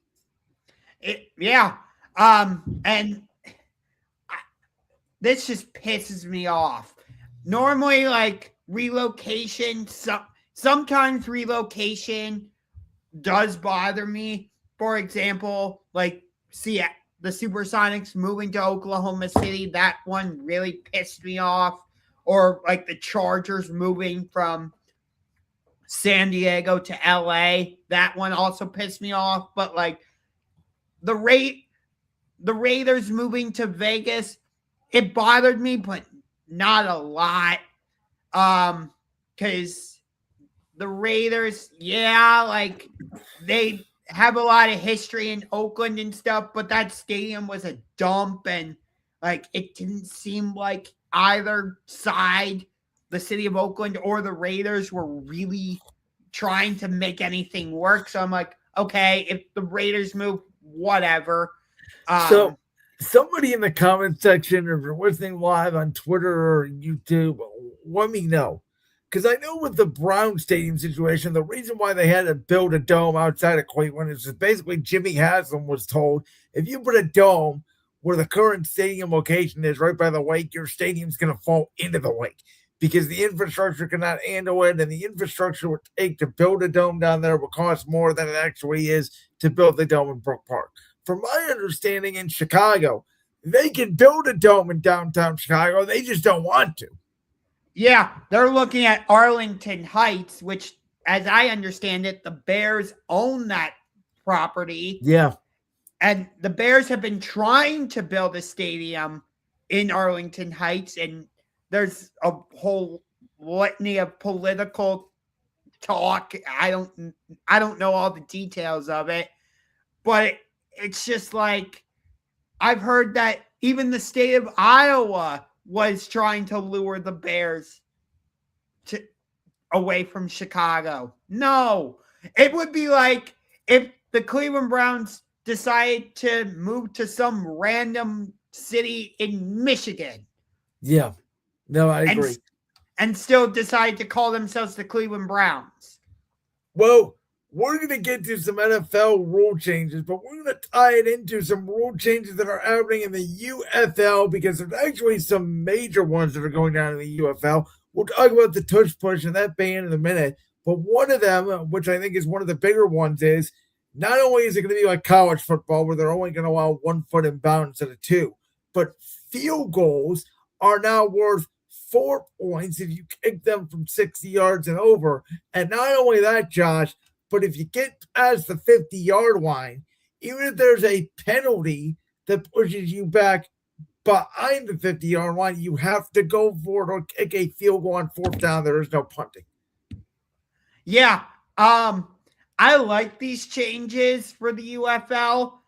And this just pisses me off. Normally, like relocation, sometimes relocation does bother me. For example, like the Supersonics moving to Oklahoma City, that one really pissed me off. Or like the Chargers moving from San Diego to LA, that one also pissed me off. But like the Raiders moving to Vegas, it bothered me, but not a lot. Because the Raiders, like they have a lot of history in Oakland and stuff, but that stadium was a dump, and like it didn't seem like either side, the city of Oakland or the Raiders, were really trying to make anything work. So I'm like, okay, if the Raiders move, whatever. So somebody in the comment section, if you're listening live on Twitter or YouTube, let me know. Because I know with the Brown Stadium situation, the reason why they had to build a dome outside of Cleveland is basically Jimmy Haslam was told, if you put a dome where the current stadium location is, right by the lake, your stadium's going to fall into the lake because the infrastructure cannot handle it, and the infrastructure would take to build a dome down there will cost more than it actually is to build the dome in Brook Park. From my understanding, in Chicago, they can build a dome in downtown Chicago. They just don't want to. Yeah, they're looking at Arlington Heights, which, as I understand it, the Bears own that property. Yeah. And the Bears have been trying to build a stadium in Arlington Heights, and there's a whole litany of political talk. I don't know all the details of it, but it's just like I've heard that even the state of Iowa was trying to lure the Bears away from Chicago. No, it would be like if the Cleveland Browns decided to move to some random city in Michigan. Yeah. No, I agree. And still decide to call themselves the Cleveland Browns. Well, we're going to get to some NFL rule changes, but we're going to tie it into some rule changes that are happening in the UFL because there's actually some major ones that are going down in the UFL. We'll talk about the tush push and that ban in a minute, but one of them, which I think is one of the bigger ones, is not only is it going to be like college football where they're only going to allow 1 foot in bounds instead of 2, but field goals are now worth 4 points if you kick them from 60 yards and over. And not only that, Josh, but if you get past the 50-yard line, even if there's a penalty that pushes you back behind the 50-yard line, you have to go for it or kick a field goal on 4th down. There is no punting. Yeah. I like these changes for the UFL.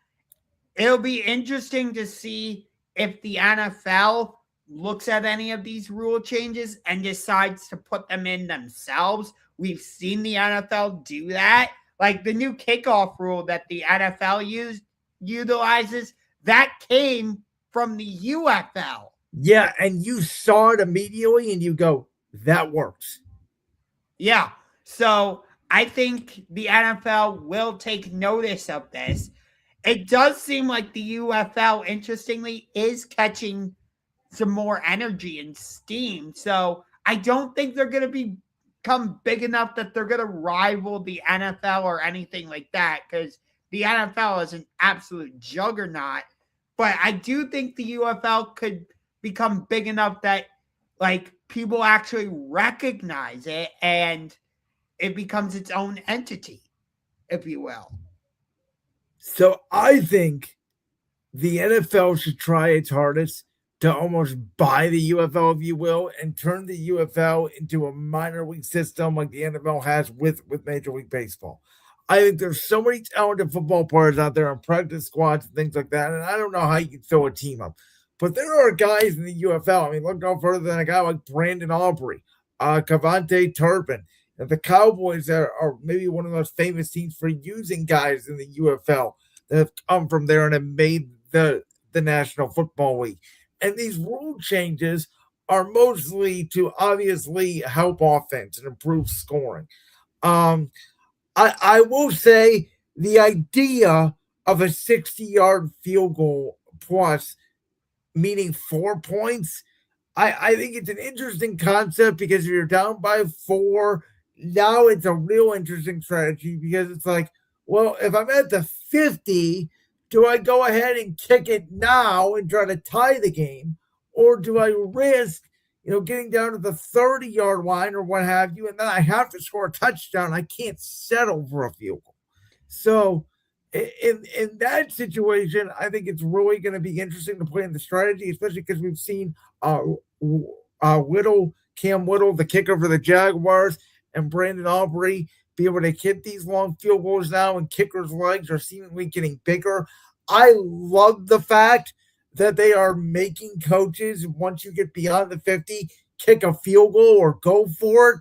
It'll be interesting to see if the NFL looks at any of these rule changes and decides to put them in themselves. We've seen the NFL do that. Like the new kickoff rule that the NFL utilizes, that came from the UFL. Yeah, and you saw it immediately and you go, that works. Yeah, so I think the NFL will take notice of this. It does seem like the UFL, interestingly, is catching some more energy and steam. So I don't think they're going to become big enough that they're going to rival the NFL or anything like that, because the NFL is an absolute juggernaut. But I do think the UFL could become big enough that like people actually recognize it and it becomes its own entity, if you will. So I think the NFL should try its hardest to almost buy the UFL, if you will, and turn the UFL into a minor league system like the NFL has with Major League Baseball. I think there's so many talented football players out there on practice squads and things like that, and I don't know how you can fill a team up. But there are guys in the UFL. I mean, look no further than a guy like Brandon Aubrey, Cavante Turpin. And the Cowboys are maybe one of the most famous teams for using guys in the UFL that have come from there and have made the National Football League. And these rule changes are mostly to obviously help offense and improve scoring. I will say the idea of a 60-yard field goal plus meaning 4 points, I think it's an interesting concept because if you're down by 4, now it's a real interesting strategy because it's like, well, if I'm at the 50, do I go ahead and kick it now and try to tie the game? Or do I risk, getting down to the 30-yard line or what have you, and then I have to score a touchdown? I can't settle for a field goal. So in that situation, I think it's really going to be interesting to play in the strategy, especially because we've seen Cam Whittle, the kicker for the Jaguars, and Brandon Aubrey be able to hit these long field goals now, and kickers' legs are seemingly getting bigger. I love the fact that they are making coaches, once you get beyond the 50, kick a field goal or go for it.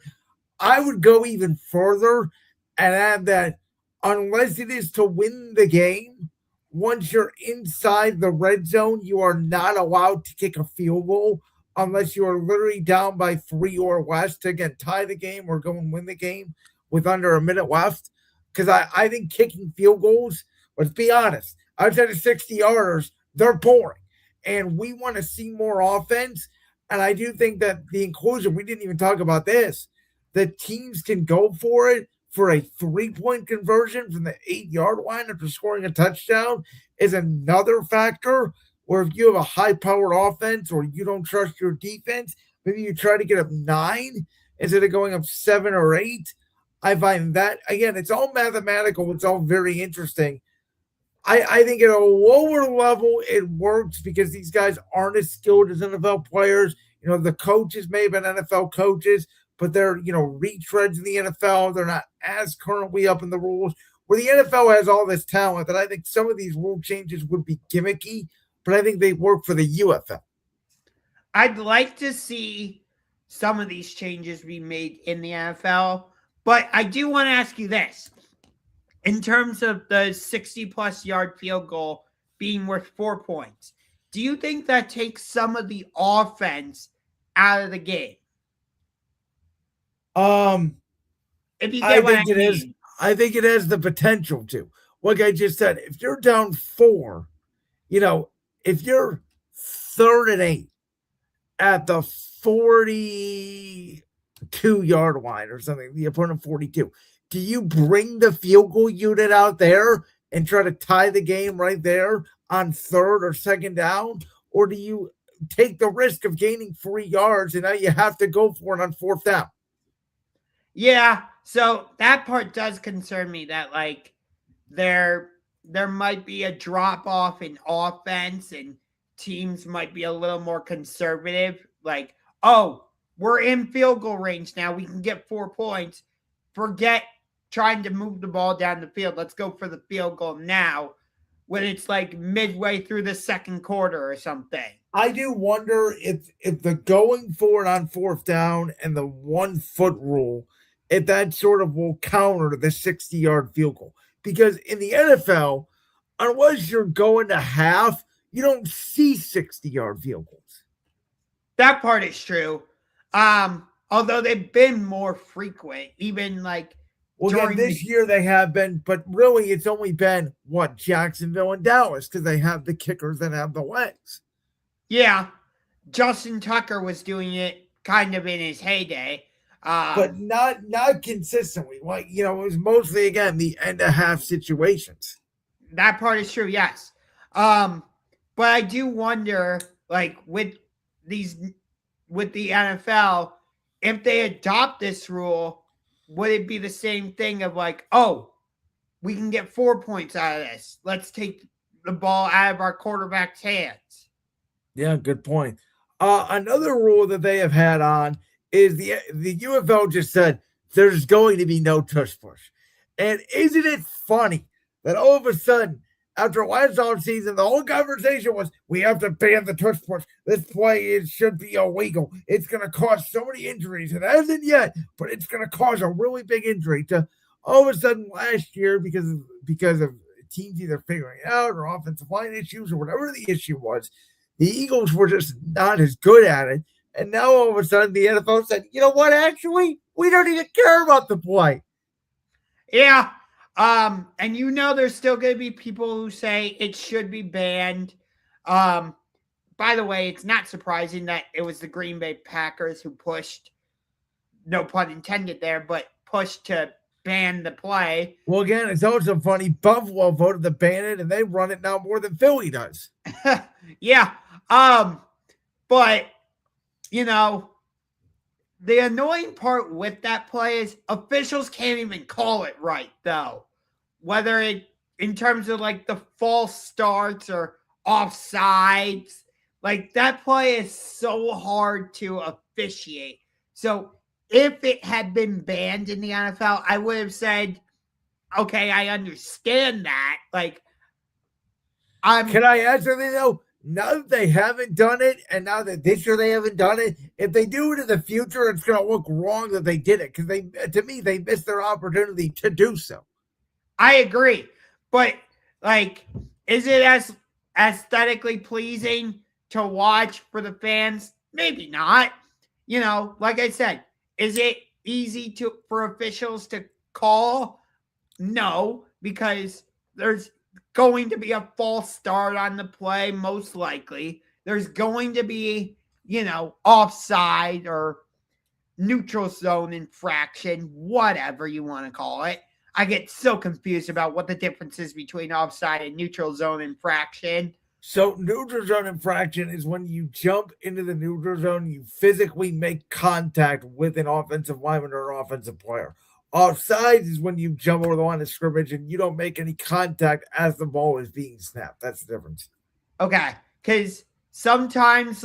I would go even further and add that unless it is to win the game, once you're inside the red zone, you are not allowed to kick a field goal unless you are literally down by 3 or less to, again, tie the game or go and win the game with under a minute left. Because I think kicking field goals, let's be honest, outside of 60-yarders, they're boring. and we want to see more offense. And I do think that the inclusion, we didn't even talk about this, the teams can go for it for a 3-point conversion from the 8-yard line after scoring a touchdown is another factor. Or if you have a high-powered offense or you don't trust your defense, maybe you try to get up 9 instead of going up 7 or 8. I find that, again, it's all mathematical. It's all very interesting. I think at a lower level, it works because these guys aren't as skilled as NFL players. You know, the coaches may have been NFL coaches, but they're, retreads in the NFL. They're not as currently up in the rules. Where the NFL has all this talent that I think some of these rule changes would be gimmicky, but I think they work for the UFL. I'd like to see some of these changes be made in the NFL, but I do want to ask you this. In terms of the 60-plus yard field goal being worth 4 points, do you think that takes some of the offense out of the game? If you get what I mean. I think it has the potential to. Like I just said, if you're down 4, if you're 3rd and 8 at the 42-yard line or something, the opponent 42, do you bring the field goal unit out there and try to tie the game right there on 3rd or 2nd down? Or do you take the risk of gaining 3 yards and now you have to go for it on 4th down? Yeah, so that part does concern me that, like, there might be a drop-off in offense and teams might be a little more conservative. Like, oh, we're in field goal range now. We can get 4 points. Forget trying to move the ball down the field. Let's go for the field goal now when it's like midway through the second quarter or something. I do wonder if the going for it on 4th down and the 1-foot rule, if that sort of will counter the 60-yard field goal. Because in the NFL, unless you're going to half, you don't see 60-yard field goals. That part is true. Although they've been more frequent, even like this year they have been, but really it's only been Jacksonville and Dallas because they have the kickers that have the legs. Yeah, Justin Tucker was doing it kind of in his heyday, but not consistently. Like, it was mostly, again, the end of half situations. That part is true, yes. But I do wonder, like, with the NFL, if they adopt this rule, would it be the same thing of like, oh, we can get 4 points out of this. Let's take the ball out of our quarterback's hands. Yeah, good point. Another rule that they have had on is the UFL just said there's going to be no tush push. And isn't it funny that all of a sudden, after last offseason, the whole conversation was, we have to ban the tush push. This play should be illegal. It's going to cause so many injuries. It hasn't yet, but it's going to cause a really big injury to all of a sudden last year because of teams either figuring it out or offensive line issues or whatever the issue was. The Eagles were just not as good at it. And now all of a sudden the NFL said, you know what, actually, we don't even care about the play. Yeah. And there's still going to be people who say it should be banned. By the way, it's not surprising that it was the Green Bay Packers who pushed, no pun intended there, but pushed to ban the play. Well, again, it's also funny. Buffalo voted to ban it, and they run it now more than Philly does. Yeah. But, the annoying part with that play is officials can't even call it right, though. Whether it, in terms of like the false starts or offsides, like that play is so hard to officiate. So if it had been banned in the NFL, I would have said, okay, I understand that. Like, Can I add something though? Now that they haven't done it, and now that this year they haven't done it, if they do it in the future, it's going to look wrong that they did it because to me, they missed their opportunity to do so. I agree, but like, is it as aesthetically pleasing to watch for the fans? Maybe not. Like I said, is it easy for officials to call? No, because there's going to be a false start on the play, most likely. there's going to be, offside or neutral zone infraction, whatever you want to call it. I get so confused about what the difference is between offside and neutral zone infraction. So neutral zone infraction is when you jump into the neutral zone, you physically make contact with an offensive lineman or an offensive player. Offside is when you jump over the line of scrimmage and you don't make any contact as the ball is being snapped. That's the difference. Okay, because sometimes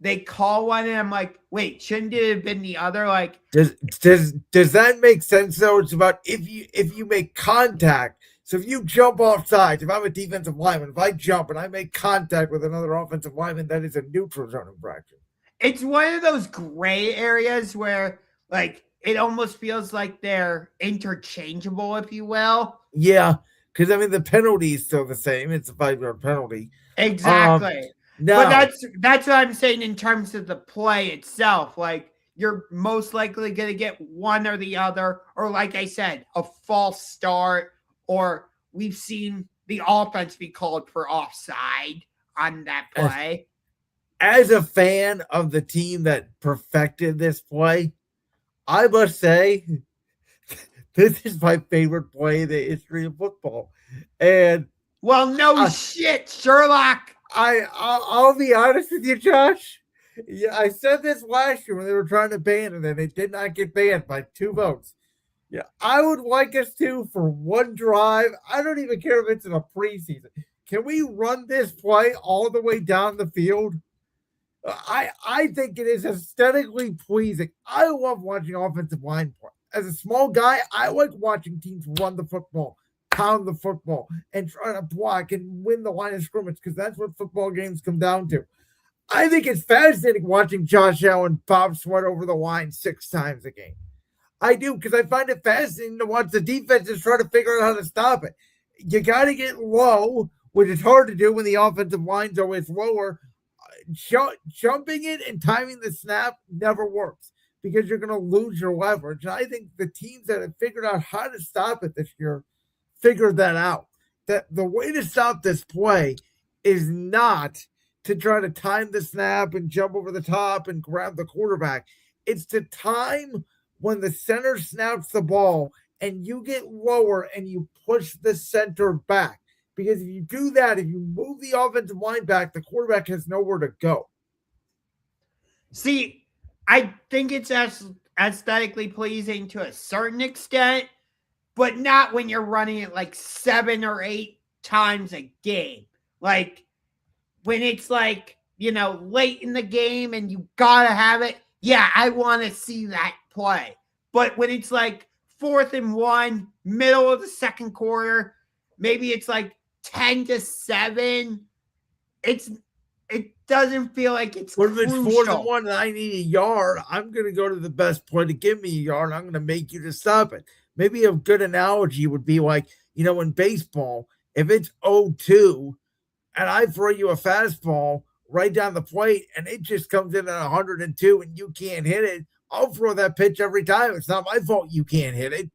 they call one and I'm like, wait, shouldn't it have been the other? Does that make sense though? It's about if you make contact. So if you jump off sides, if I'm a defensive lineman, if I jump and I make contact with another offensive lineman, that is a neutral zone infraction. It's one of those gray areas where it almost feels like they're interchangeable, if you will. Yeah, because the penalty is still the same. It's a 5-yard penalty. Exactly. No. But that's what I'm saying in terms of the play itself. You're most likely going to get one or the other, or like I said, a false start, or we've seen the offense be called for offside on that play. As a fan of the team that perfected this play, I must say this is my favorite play in the history of football. And shit, Sherlock. I'll be honest with you, Josh. Yeah, I said this last year when they were trying to ban it, and it did not get banned by 2 votes. Yeah, I would like us to for one drive. I don't even care if it's in a preseason. Can we run this play all the way down the field? I think it is aesthetically pleasing. I love watching offensive line play. As a small guy, I like watching teams run the football, pound the football, and try to block and win the line of scrimmage, because that's what football games come down to. I think it's fascinating watching Josh Allen pop sweat over the line 6 times a game. I do, because I find it fascinating to watch the defenses try to figure out how to stop it. You got to get low, which is hard to do when the offensive line's always lower. Jumping it and timing the snap never works, because you're going to lose your leverage. And I think the teams that have figured out how to stop it this year figured that out. That the way to stop this play is not to try to time the snap and jump over the top and grab the quarterback. It's to time when the center snaps the ball and you get lower and you push the center back. Because if you do that, if you move the offensive line back, the quarterback has nowhere to go. See, I think it's aesthetically pleasing to a certain extent, but not when you're running it 7 or 8 times a game. When it's late in the game and you gotta have it, yeah, I want to see that play. But when it's 4th and 1, middle of the second quarter, maybe it's 10-7, it doesn't feel like it's But if it's crucial. 4th and 1 and I need a yard, I'm going to go to the best play to give me a yard. I'm going to make you to stop it. Maybe a good analogy would be in baseball, if it's 0-2 and I throw you a fastball right down the plate and it just comes in at 102 and you can't hit it, I'll throw that pitch every time. It's not my fault you can't hit it.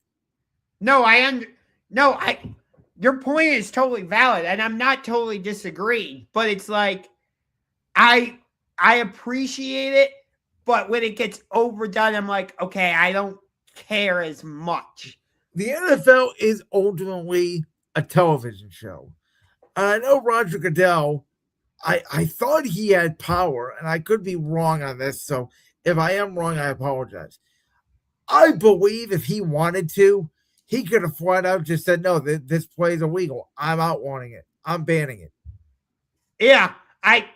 Your point is totally valid, and I'm not totally disagreeing, but it's I appreciate it, but when it gets overdone, I'm okay, I don't care as much. The NFL is ultimately a television show. And I know Roger Goodell, I thought he had power, and I could be wrong on this, so if I am wrong, I apologize. I believe if he wanted to, he could have flat out just said, no, this play is illegal. I'm outlawing it. I'm banning it. Yeah, I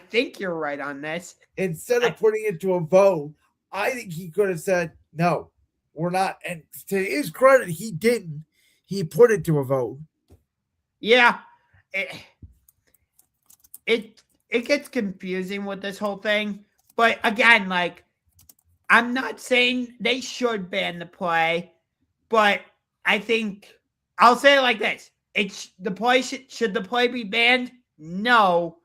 think you're right on this. Instead of putting it to a vote, I think he could have said, no, we're not. And to his credit, he didn't. He put it to a vote. Yeah. It gets confusing with this whole thing. But again, I'm not saying they should ban the play, but I think I'll say it like this. Should the play be banned? No.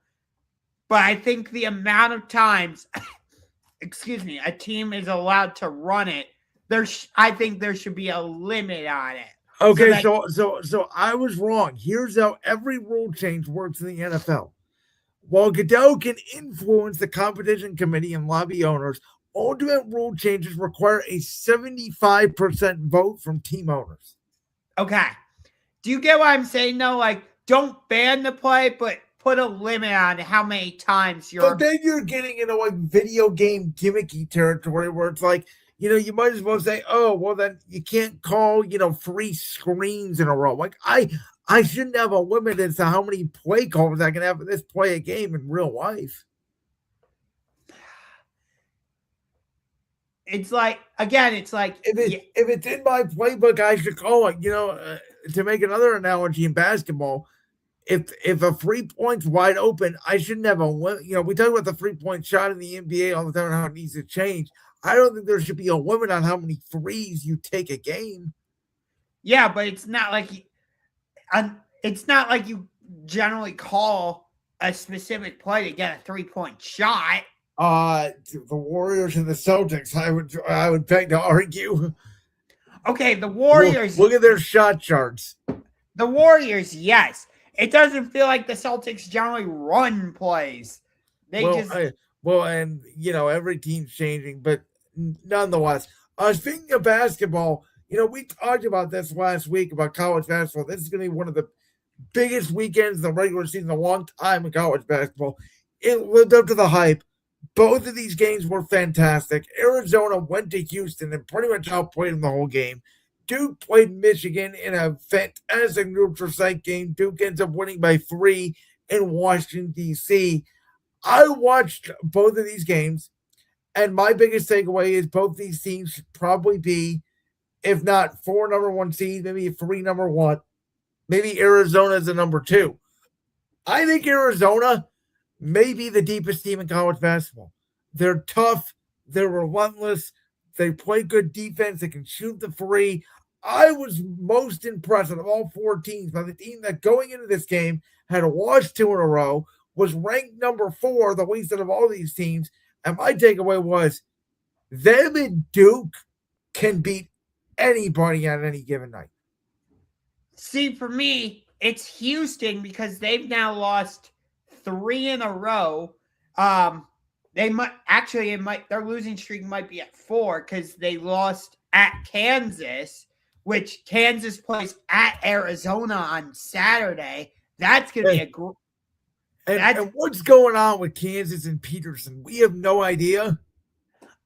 But I think the amount of times a team is allowed to run it, I think there should be a limit on it. Okay, so I was wrong. Here's how every rule change works in the NFL. While Godot can influence the competition committee and lobby owners, ultimate rule changes require a 75% vote from team owners. Okay. Do you get what I'm saying, though? Like, don't ban the play, but put a limit on how many times you're... But then you're getting into like video game gimmicky territory where it's like, you might as well say, oh, well, then you can't call, 3 screens in a row. Like, I shouldn't have a limit as to how many play calls I can have for this play a game in real life. It's like, again, it's like... If it's in my playbook, I should call it, to make another analogy in basketball, if a 3-point's wide open, I shouldn't have a limit. We talk about the 3-point shot in the NBA all the time and how it needs to change. I don't think there should be a limit on how many threes you take a game. Yeah, but it's not like you generally call a specific play to get a 3-point shot. The Warriors and the Celtics, I would beg to argue. Okay, the Warriors. Look at their shot charts. The Warriors, yes. It doesn't feel like the Celtics generally run plays. And every team's changing, but nonetheless, speaking of basketball, we talked about this last week about college basketball. This is going to be one of the biggest weekends in the regular season in a long time in college basketball. It lived up to the hype. Both of these games were fantastic. Arizona went to Houston and pretty much outplayed them the whole game. Duke played Michigan in a fantastic neutral site game. Duke ends up winning by 3 in Washington, D.C. I watched both of these games, and my biggest takeaway is both these teams should probably be, if not 4 number 1 seeds, maybe 3 number 1. Maybe Arizona is the number 2. I think Arizona may be the deepest team in college basketball. They're tough. They're relentless. They play good defense. They can shoot the 3. I was most impressed of all 4 teams by the team that going into this game had lost 2 in a row, was ranked number 4, the least out of all these teams. And my takeaway was them and Duke can beat anybody on any given night. See, for me, it's Houston because they've now lost 3 in a row. Their losing streak might be at 4 because they lost at Kansas, which Kansas plays at Arizona on Saturday. That's going to be a group. And what's going on with Kansas and Peterson? We have no idea.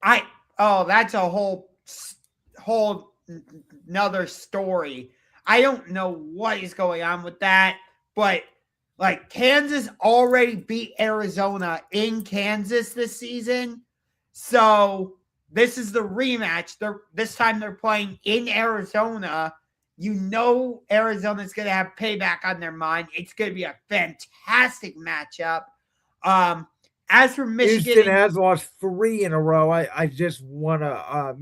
That's a whole another story. I don't know what is going on with that, but like Kansas already beat Arizona in Kansas this season. So this is the rematch. This time they're playing in Arizona. Arizona's going to have payback on their mind. It's going to be a fantastic matchup. As for Michigan, Houston has lost 3 in a row. I just want to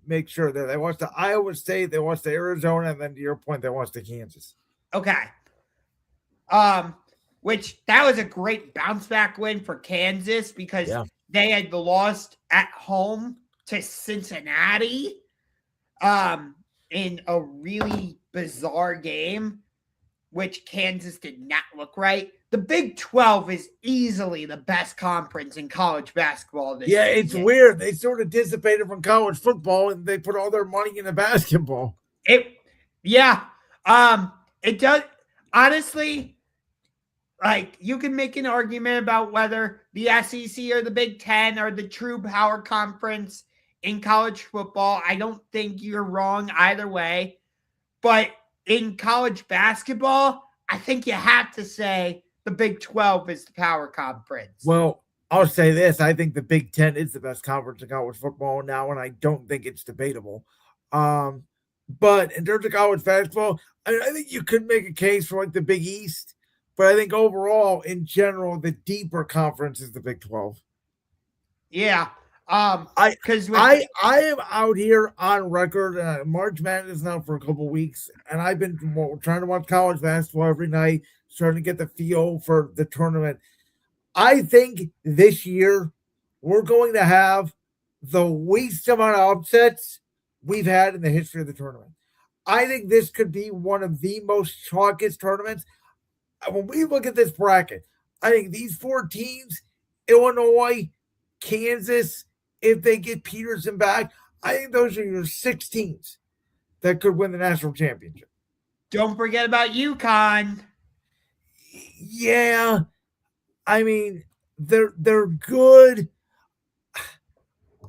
make sure that they lost to Iowa State, they lost to Arizona, and then to your point, they lost to Kansas. Okay. Which that was a great bounce back win for Kansas because they had lost at home to Cincinnati in a really bizarre game, which Kansas did not look right. The Big 12 is easily the best conference in college basketball this season. It's weird. They sort of dissipated from college football and they put all their money into basketball. It does. Honestly, like you can make an argument about whether the SEC or the Big 10 are the true power conference in college football. I don't think you're wrong either way. But in college basketball, I think you have to say the Big 12 is the power conference. Well, I'll say this. I think the Big 10 is the best conference in college football now, and I don't think it's debatable. But in terms of college basketball, I think you could make a case for like the Big East. But I think overall, in general, the deeper conference is the Big 12. Yeah. I am out here on record. March Madness now for a couple weeks, and I've been trying to watch college basketball every night, starting to get the feel for the tournament. I think this year we're going to have the least amount of upsets we've had in the history of the tournament. I think this could be one of the most chalkiest tournaments. When we look at this bracket, I think these 4 teams, Illinois, Kansas, if they get Peterson back, I think those are your 6 teams that could win the national championship. Don't forget about UConn. Yeah, I mean, they're good.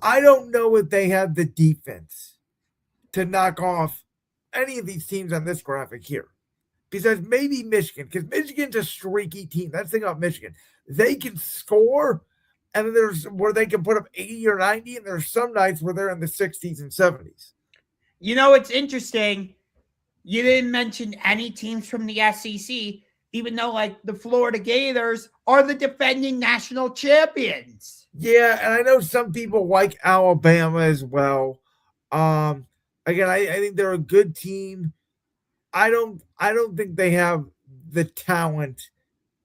I don't know if they have the defense to knock off any of these teams on this graphic here. Besides maybe Michigan, because Michigan's a streaky team. That's the thing about Michigan. They can score, and then there's where they can put up 80 or 90, and there's some nights where they're in the 60s and 70s. You know, it's interesting. You didn't mention any teams from the SEC, even though, like, the Florida Gators are the defending national champions. Yeah, and I know some people like Alabama as well. Again, I think they're a good team. I don't think they have the talent.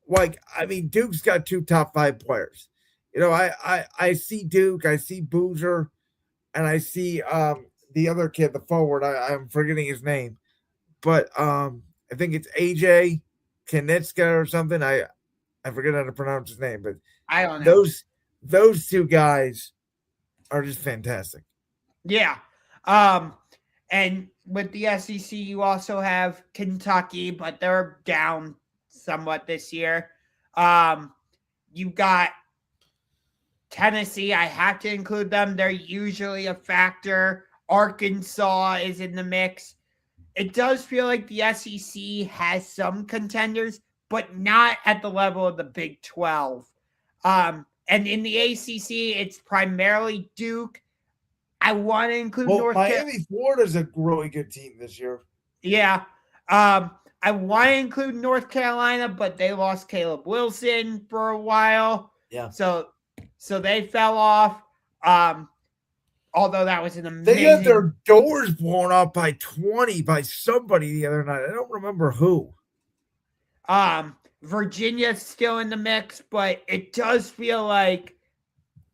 Like, I mean, Duke's got 2 top 5 players. You know, I see Duke, I see Boozer, and I see the other kid, the forward. I'm forgetting his name, but I think it's AJ Kanitska or something. I forget how to pronounce his name, but I don't know. Those 2 guys are just fantastic. Yeah. And with the SEC, you also have Kentucky, but they're down somewhat this year. You've got Tennessee. I have to include them. They're usually a factor. Arkansas is in the mix. It does feel like the SEC has some contenders, but not at the level of the Big 12. And in the ACC, it's primarily Duke. I want to include North Carolina. Miami, Florida's a really good team this year. Yeah. I want to include North Carolina, but they lost Caleb Wilson for a while. Yeah. So they fell off. Although that was an amazing. They got their doors blown up by 20 by somebody the other night. I don't remember who. Virginia's still in the mix, but it does feel like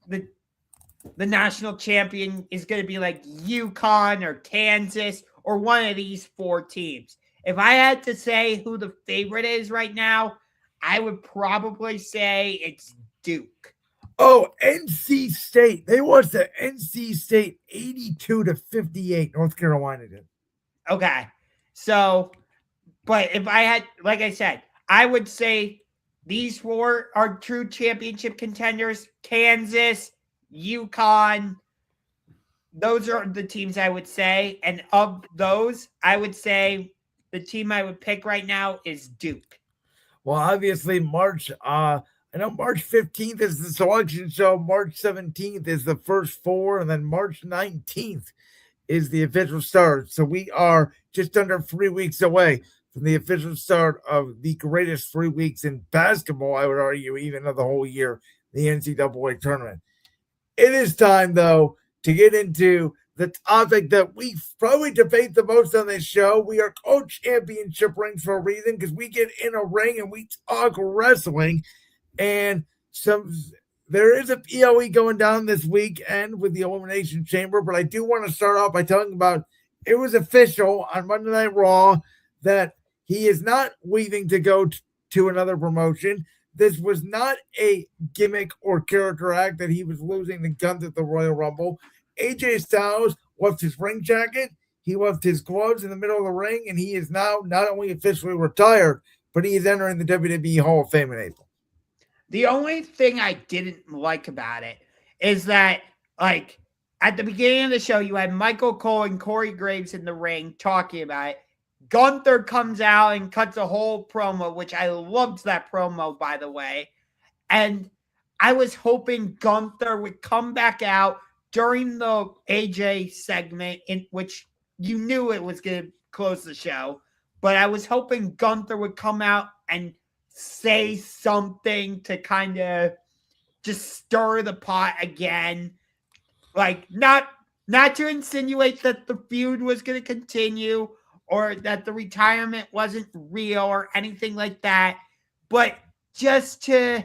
the national champion is going to be like UConn or Kansas or one of these 4 teams. If I had to say who the favorite is right now, I would probably say it's Duke. Oh, NC State. They lost to NC State 82-58. North Carolina did. Okay. So, but if I had, like I said, I would say these 4 are true championship contenders. Kansas, UConn, those are the teams I would say. And of those, I would say the team I would pick right now is Duke. Well, obviously, I know March 15th is the selection show. March 17th is the first 4, and then March 19th is the official start. So we are just under 3 weeks away from the official start of the greatest 3 weeks in basketball, I would argue, even of the whole year, the NCAA tournament. It is time, though, to get into the topic that we probably debate the most on this show. We are called championship rings for a reason, because we get in a ring and we talk wrestling. And there is a PLE going down this weekend with the Elimination Chamber, but I do want to start off by telling about it was official on Monday Night Raw that he is not leaving to go to another promotion. This was not a gimmick or character act that he was losing the guns at the Royal Rumble. AJ Styles left his ring jacket, he left his gloves in the middle of the ring, and he is now not only officially retired, but he is entering the WWE Hall of Fame in April. The only thing I didn't like about it is that, like, at the beginning of the show, you had Michael Cole and Corey Graves in the ring talking about it. Gunther comes out and cuts a whole promo, which I loved that promo, by the way. And I was hoping Gunther would come back out during the AJ segment, in which you knew it was going to close the show. But I was hoping Gunther would come out and say something to kind of just stir the pot again. Like, not to insinuate that the feud was going to continue or that the retirement wasn't real or anything like that, but just to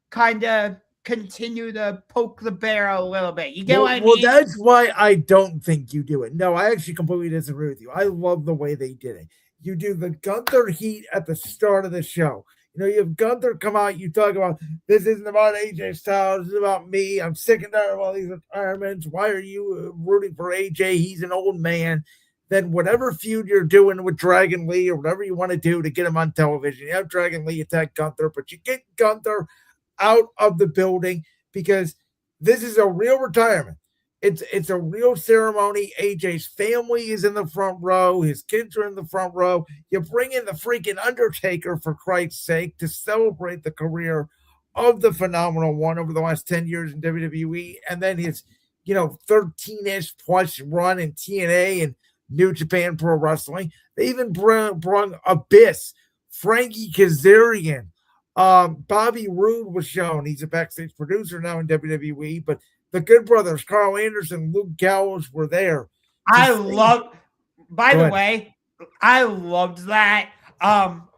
kind of continue to poke the bear a little bit. You get what I mean? Well, that's why I don't think you do it. No, I actually completely disagree with you. I love the way they did it. You do the Gunther heat at the start of the show. You have Gunther come out, you talk about this isn't about AJ Styles, this is about me. I'm sick and tired of all these retirements. Why are you rooting for AJ? He's an old man. Then whatever feud you're doing with Dragon Lee or whatever you want to do to get him on television, you have Dragon Lee attack Gunther, but you get Gunther out of the building because this is a real retirement. It's a real ceremony. AJ's family is in the front row. His kids are in the front row. You bring in the freaking Undertaker, for Christ's sake, to celebrate the career of the Phenomenal One over the last 10 years in WWE. And then his, 13-ish plus run in TNA and New Japan Pro Wrestling. They even brought Abyss, Frankie Kazarian. Bobby Roode was shown. He's a backstage producer now in WWE, but the Good Brothers, Carl Anderson, Luke Gallows were there. I loved that.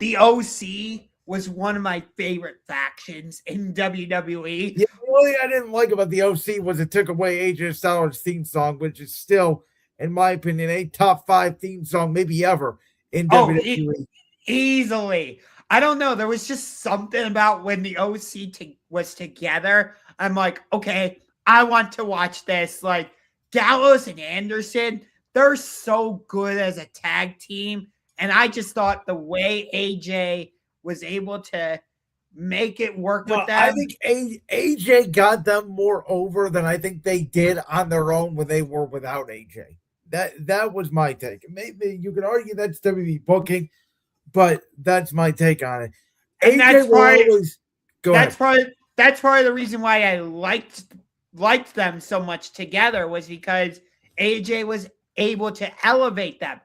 The OC was one of my favorite factions in WWE. Yeah, the only thing I didn't like about the OC was it took away AJ Styles' theme song, which is still, in my opinion, a top 5 theme song maybe ever in WWE. Easily. I don't know. There was just something about when the OC was together. I'm like, okay, I want to watch this. Like, Gallows and Anderson, they're so good as a tag team. And I just thought the way AJ was able to make it work with them. I think AJ got them more over than I think they did on their own when they were without AJ. That was my take. Maybe you could argue that's WWE booking, but that's my take on it. And AJ that's part of the reason why I liked them so much together, was because AJ was able to elevate them.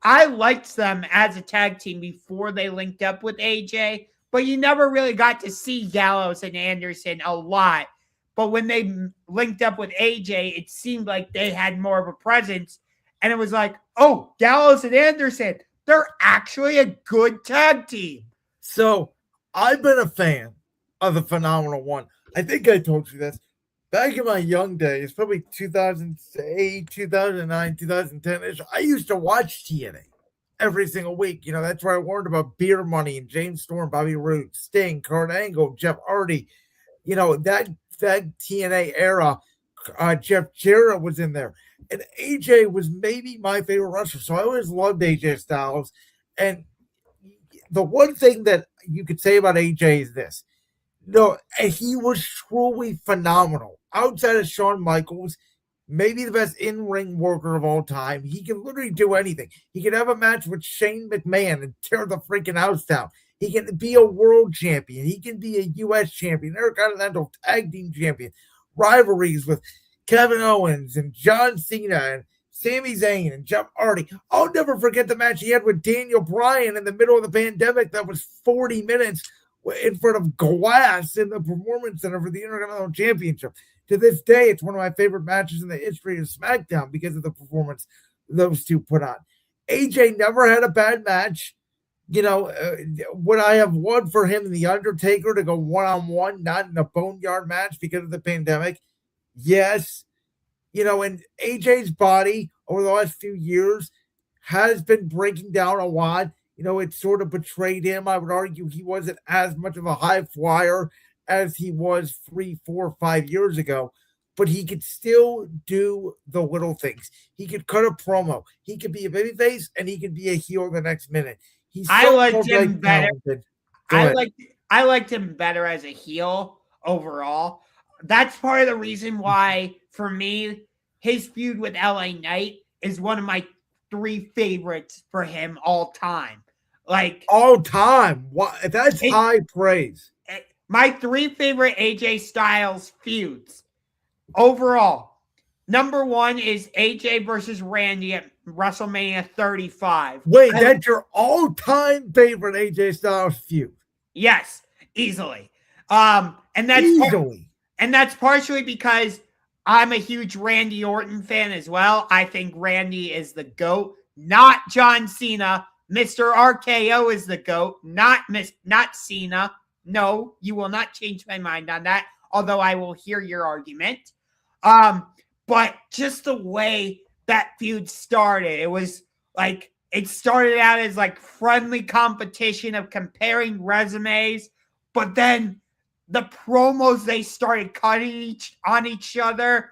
I liked them as a tag team before they linked up with AJ, but you never really got to see Gallows and Anderson a lot. But when they linked up with AJ, it seemed like they had more of a presence. And it was like, oh, Gallows and Anderson, they're actually a good tag team. So I've been a fan of the Phenomenal One. I think I told you this. Back in my young days, probably 2008, 2009, 2010-ish, I used to watch TNA every single week. That's where I learned about Beer Money and James Storm, Bobby Roode, Sting, Kurt Angle, Jeff Hardy. That TNA era, Jeff Jarrett was in there. And AJ was maybe my favorite wrestler. So I always loved AJ Styles. And the one thing that you could say about AJ is this. No, he was truly phenomenal. Outside of Shawn Michaels, maybe the best in-ring worker of all time. He can literally do anything. He can have a match with Shane McMahon and tear the freaking house down. He can be a world champion. He can be a U.S. champion, Intercontinental Tag Team champion. Rivalries with Kevin Owens and John Cena and Sami Zayn and Jeff Hardy. I'll never forget the match he had with Daniel Bryan in the middle of the pandemic that was 40 minutes in front of glass in the Performance Center for the Intercontinental Championship. To this day, it's one of my favorite matches in the history of SmackDown because of the performance those two put on. AJ never had a bad match. Would I have won for him and The Undertaker to go one-on-one, not in a boneyard match because of the pandemic? Yes. And AJ's body over the last few years has been breaking down a lot. It sort of betrayed him. I would argue he wasn't as much of a high flyer as he was 3, 4, 5 years ago, but he could still do the little things. He could cut a promo. He could be a babyface, and he could be a heel the next minute. I liked him better. I liked him better as a heel overall. That's part of the reason why, for me, his feud with LA Knight is one of my 3 favorites for him all time. Like, all time. That's high praise. My 3 favorite AJ Styles feuds overall. Number 1 is AJ versus Randy at WrestleMania 35. Wait, that's your all-time favorite AJ Styles feud? Yes, easily. And that's partially because I'm a huge Randy Orton fan as well. I think Randy is the GOAT, not John Cena. Mr. RKO is the GOAT, not Cena. No, you will not change my mind on that, although I will hear your argument. But just the way that feud started, it was like it started out as like friendly competition of comparing resumes, but then the promos they started cutting on each other,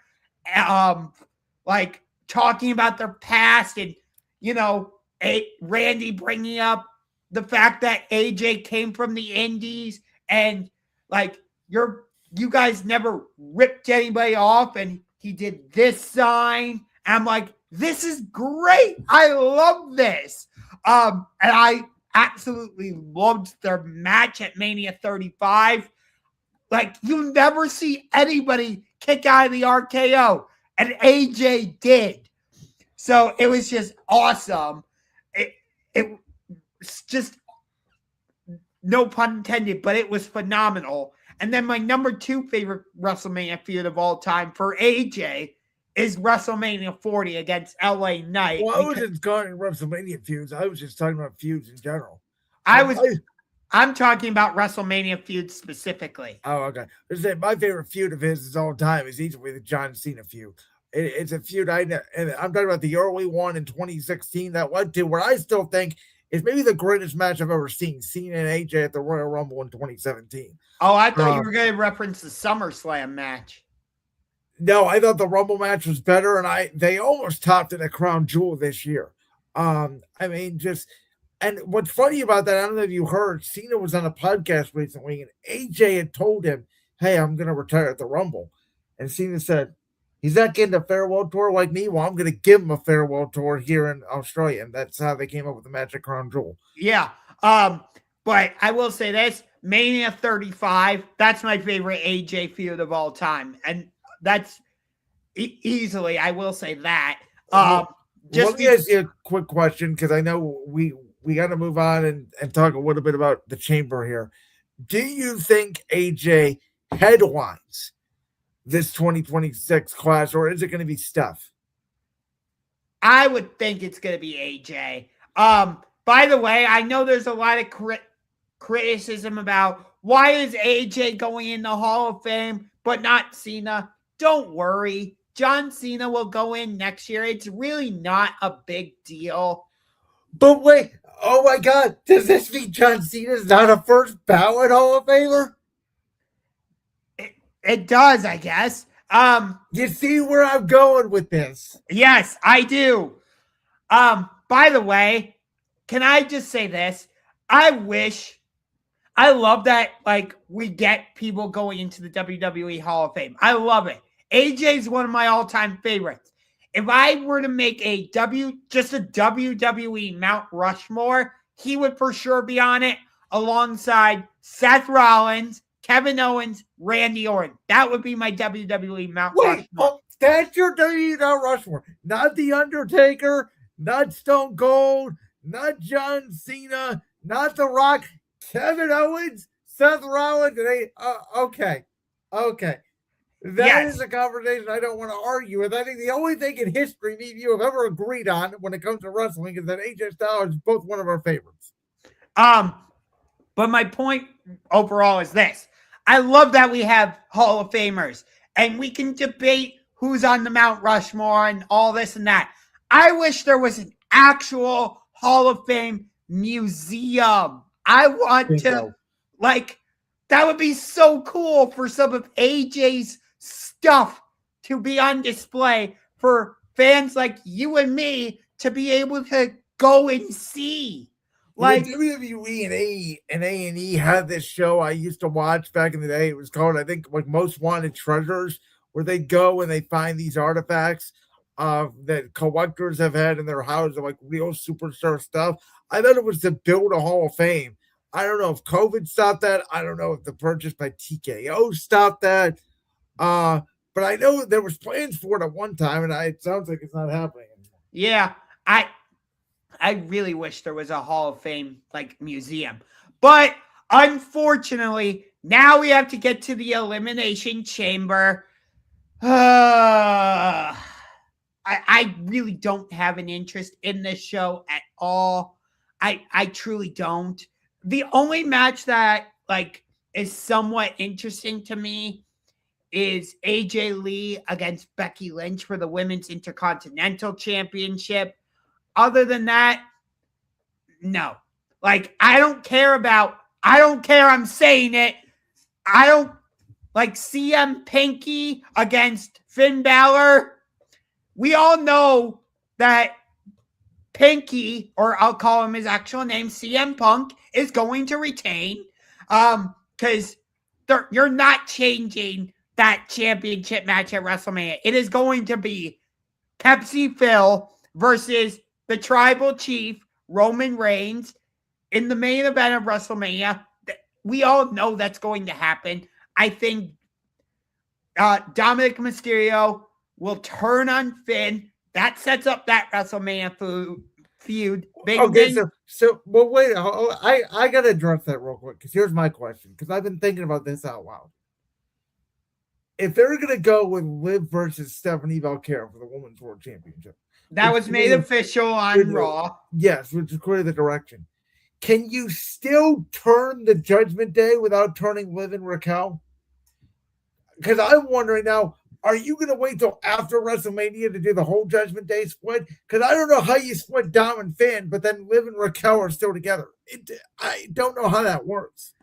like talking about their past, and Randy bringing up the fact that AJ came from the Indies, and like you guys never ripped anybody off, and he did this sign. And I'm like, this is great. I love this. And I absolutely loved their match at Mania 35. Like, you never see anybody kick out of the RKO, and AJ did. So it was just awesome. It's just, no pun intended, but it was phenomenal. And then my number 2 favorite WrestleMania feud of all time for AJ is WrestleMania 40 against LA Knight. Well, I wasn't calling WrestleMania feuds. I was just talking about feuds in general. I'm talking about WrestleMania feuds specifically. Oh, okay. My favorite feud of his is all time is easily the John Cena feud. It's a feud and I'm talking about the early one in 2016 that went to where I still think is maybe the greatest match I've ever seen. Cena and AJ at the Royal Rumble in 2017. Oh, I thought you were going to reference the SummerSlam match. No, I thought the Rumble match was better, and they almost topped it at Crown Jewel this year. And what's funny about that, I don't know if you heard, Cena was on a podcast recently, and AJ had told him, "Hey, I'm going to retire at the Rumble," and Cena said, "He's not getting a farewell tour like me. Well, I'm going to give him a farewell tour here in Australia," and that's how they came up with the match at Crown Jewel. Yeah, but I will say this: Mania 35, that's my favorite AJ feud of all time, and that's easily, I will say that. Let me ask you a quick question, because I know we got to move on and talk a little bit about the chamber here. Do you think AJ headlines this 2026 class, or is it going to be Steph? I would think it's going to be AJ. By the way, I know there's a lot of criticism about why is AJ going in the Hall of Fame but not Cena. Don't worry. John Cena will go in next year. It's really not a big deal. But wait, oh my God, does this mean John Cena's not a first ballot Hall of Famer? It does, I guess. You see where I'm going with this? Yes, I do. By the way, can I just say this? I love that, like, we get people going into the WWE Hall of Fame. I love it. AJ's one of my all-time favorites. If I were to make just a WWE Mount Rushmore, he would for sure be on it alongside Seth Rollins, Kevin Owens, Randy Orton. That would be my WWE Mount Rushmore. Oh, that's your WWE Mount Rushmore. Not The Undertaker, not Stone Cold, not John Cena, not The Rock, Kevin Owens, Seth Rollins. Okay. That is a conversation I don't want to argue with. I think the only thing in history me and you have ever agreed on when it comes to wrestling is that AJ Styles is both one of our favorites. But my point overall is this. I love that we have Hall of Famers and we can debate who's on the Mount Rushmore and all this and that. I wish there was an actual Hall of Fame museum. I want to, that would be so cool for some of AJ's stuff to be on display for fans like you and me to be able to go and see. Like WWE and A&E had this show I used to watch back in the day. It was called, I think, like Most Wanted Treasures, where they go and they find these artifacts that collectors have had in their house, like real superstar stuff. I thought it was to build a Hall of Fame. I don't know if COVID stopped that. I don't know if the purchase by TKO stopped that. But I know there was plans for it at one time, and it sounds like it's not happening anymore. Yeah, I really wish there was a Hall of Fame museum. But unfortunately, now we have to get to the Elimination Chamber. I really don't have an interest in this show at all. I truly don't. The only match that is somewhat interesting to me is AJ Lee against Becky Lynch for the Women's Intercontinental Championship. Other than that, no. Like, I don't care, I'm saying it. I don't like CM Pinky against Finn Balor. We all know that Pinky, or I'll call him his actual name, CM Punk, is going to retain. Because you're not changing that championship match at WrestleMania. It is going to be Pepsi Phil versus the Tribal Chief, Roman Reigns, in the main event of WrestleMania. We all know that's going to happen. I think Dominic Mysterio will turn on Finn. That sets up that WrestleMania feud. Well, wait. I got to address that real quick, because here's my question, because I've been thinking about this out loud. If they're going to go with Liv versus Stephanie Valkyrie for the Women's World Championship. That was made official on Raw. Yes, which is clearly the direction. Can you still turn the Judgment Day without turning Liv and Raquel? Because I'm wondering now, are you going to wait till after WrestleMania to do the whole Judgment Day split? Because I don't know how you split Dom and Finn, but then Liv and Raquel are still together. I don't know how that works.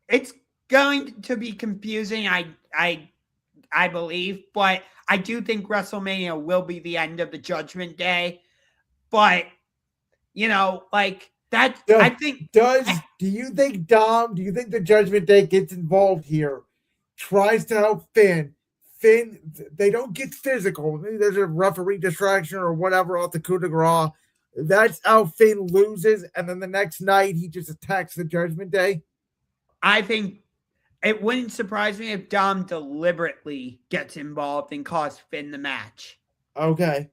It's going to be confusing, I believe, but I do think WrestleMania will be the end of the Judgment Day. But, you know, like that, do you think the Judgment Day gets involved here, tries to help Finn, they don't get physical. Maybe there's a referee distraction or whatever off the coup de grace. That's how Finn loses, and then the next night he just attacks the Judgment Day. I think it wouldn't surprise me if Dom deliberately gets involved and costs Finn the match. Okay.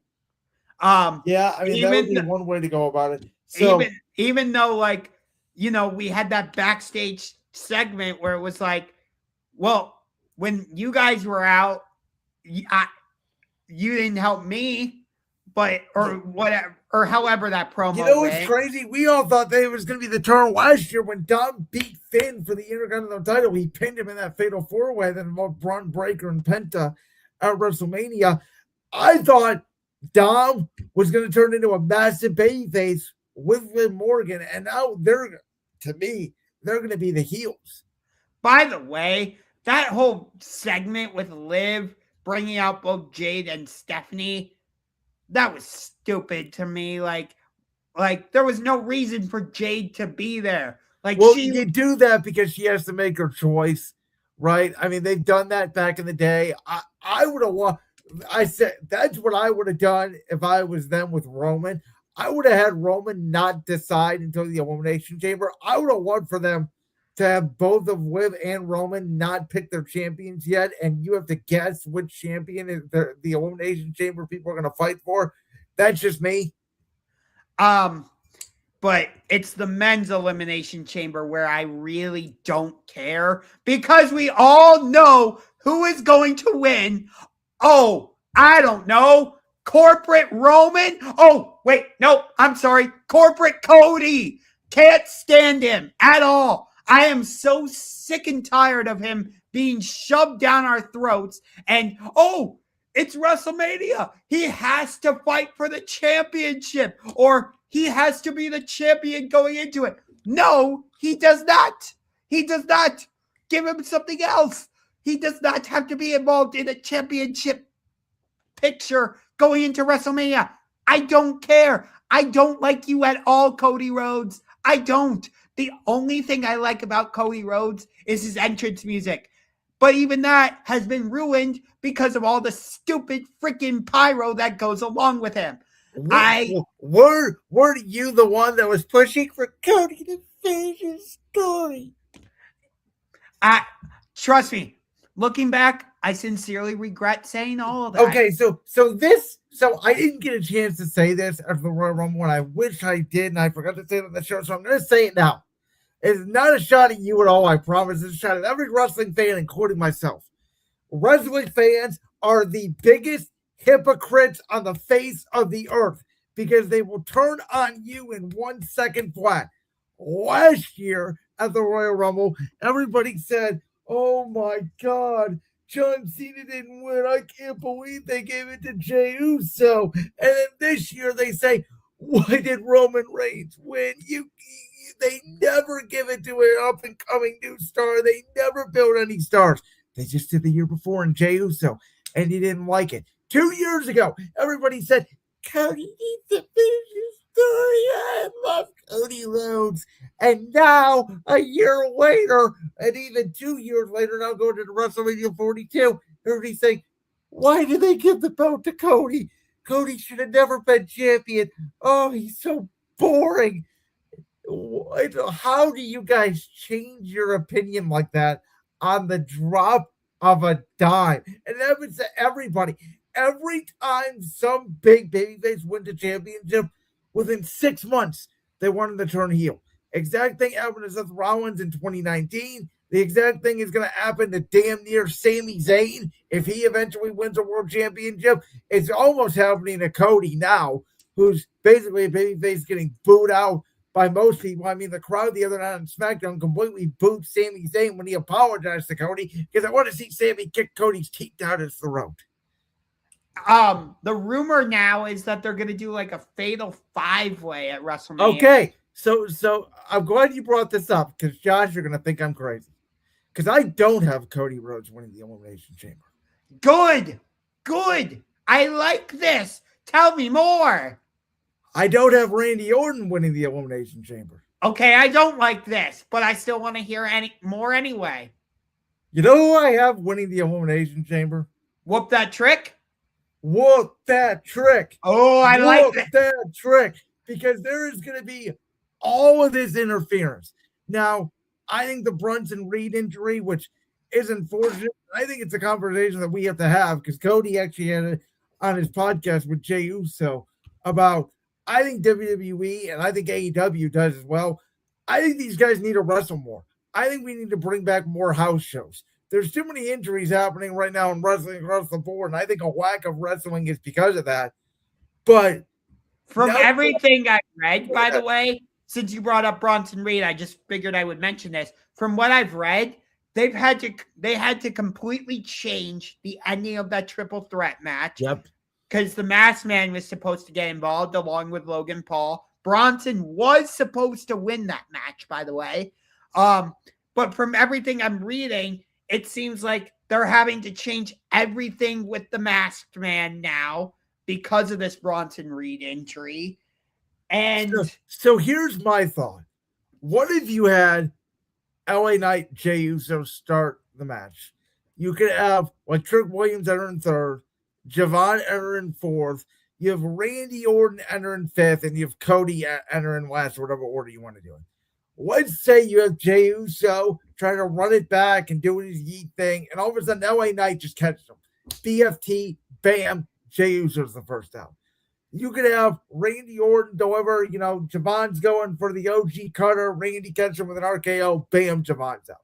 Yeah, I mean, that would be one way to go about it. So, even though, like, you know, we had that backstage segment where it was like, well, when you guys were out, you didn't help me, or whatever, or however that promo. You know what's crazy? We all thought that it was going to be the turn last year when Dom beat Finn for the Intercontinental title. He pinned him in that Fatal 4-Way, then Braun Breaker and Penta at WrestleMania. I thought Dom was going to turn into a massive babyface with Liv Morgan, and now they're going to be the heels. By the way, that whole segment with Liv bringing out both Jade and Stephanie, that was stupid to me. Like there was no reason for Jade to be there. You do that because she has to make her choice, right? I mean, they've done that back in the day. I would have I said that's what I would have done if I was them with Roman. I would have had Roman not decide until the Elimination Chamber. I would have wanted for them to have both of Liv and Roman not pick their champions yet, and you have to guess which champion is the Elimination Chamber people are going to fight for. That's just me. But it's the men's Elimination Chamber where I really don't care, because we all know who is going to win. Oh, I don't know. Corporate Roman? Oh, wait, no, I'm sorry. Corporate Cody. Can't stand him at all. I am so sick and tired of him being shoved down our throats. And, oh, it's WrestleMania. He has to fight for the championship, or he has to be the champion going into it. No, he does not. He does not. Give him something else. He does not have to be involved in a championship picture going into WrestleMania. I don't care. I don't like you at all, Cody Rhodes. I don't. The only thing I like about Cody Rhodes is his entrance music. But even that has been ruined because of all the stupid freaking pyro that goes along with him. Were you the one that was pushing for Cody to finish his story? Trust me, looking back, I sincerely regret saying all of that. Okay, so I didn't get a chance to say this after the Royal Rumble, and I wish I did, and I forgot to say it on the show, so I'm going to say it now. It's not a shot at you at all, I promise. It's a shot at every wrestling fan, including myself. Wrestling fans are the biggest hypocrites on the face of the earth because they will turn on you in 1 second flat. Last year at the Royal Rumble, everybody said, "Oh my God, John Cena didn't win. I can't believe they gave it to Jey Uso." And then this year they say, Why did Roman Reigns win? They never give it to an up and coming new star. They never build any stars. They just did the year before in Jey Uso, and he didn't like it. 2 years ago, everybody said Cody needs to finish his story. I love Cody Rhodes. And now, a year later, and even 2 years later, now going to the WrestleMania 42, everybody's saying, why did they give the belt to Cody? Cody should have never been champion. Oh, he's so boring. How do you guys change your opinion like that on the drop of a dime? And that happens to everybody. Every time some big babyface wins a championship, within 6 months, they wanted to turn heel. Exact thing happened to Seth Rollins in 2019. The exact thing is going to happen to damn near Sami Zayn if he eventually wins a world championship. It's almost happening to Cody now, who's basically a babyface getting booed out by most people. I mean, the crowd the other night on SmackDown completely booed Sami Zayn when he apologized to Cody because I want to see Sami kick Cody's teeth down his throat. The rumor now is that they're going to do like a fatal 5-way at WrestleMania. Okay, so I'm glad you brought this up because Josh, you're going to think I'm crazy because I don't have Cody Rhodes winning the Elimination Chamber. Good. I like this. Tell me more. I don't have Randy Orton winning the Elimination Chamber. Okay, I don't like this, but I still want to hear any more anyway. You know who I have winning the Elimination Chamber? Whoop that trick. Whoop that trick. Oh, I like that trick because there is going to be all of this interference. Now, I think the Brunson Reed injury, which is unfortunate, I think it's a conversation that we have to have because Cody actually had it on his podcast with Jey Uso about, I think WWE and I think AEW does as well. I think these guys need to wrestle more. I think we need to bring back more house shows. There's too many injuries happening right now in wrestling across the board, and I think a lack of wrestling is because of that. But from everything I've read, by the way, since you brought up Bronson Reed, I just figured I would mention this. From what I've read, they had to completely change the ending of that triple threat match. Yep. Because the Masked Man was supposed to get involved along with Logan Paul. Bronson was supposed to win that match, by the way. But from everything I'm reading, it seems like they're having to change everything with the Masked Man now because of this Bronson Reed injury. And so here's my thought. What if you had LA Knight, Jey Uso start the match? You could have like Trick Williams enter in third, Javon enter in fourth, you have Randy Orton enter in fifth, and you have Cody enter in last, or whatever order you want to do it. Let's say you have Jey Uso trying to run it back and doing his yeet thing, and all of a sudden LA Knight just catches him. BFT, bam, Jey Uso's the first out. You could have Randy Orton deliver, Javon's going for the OG cutter, Randy catches him with an RKO, bam, Javon's out.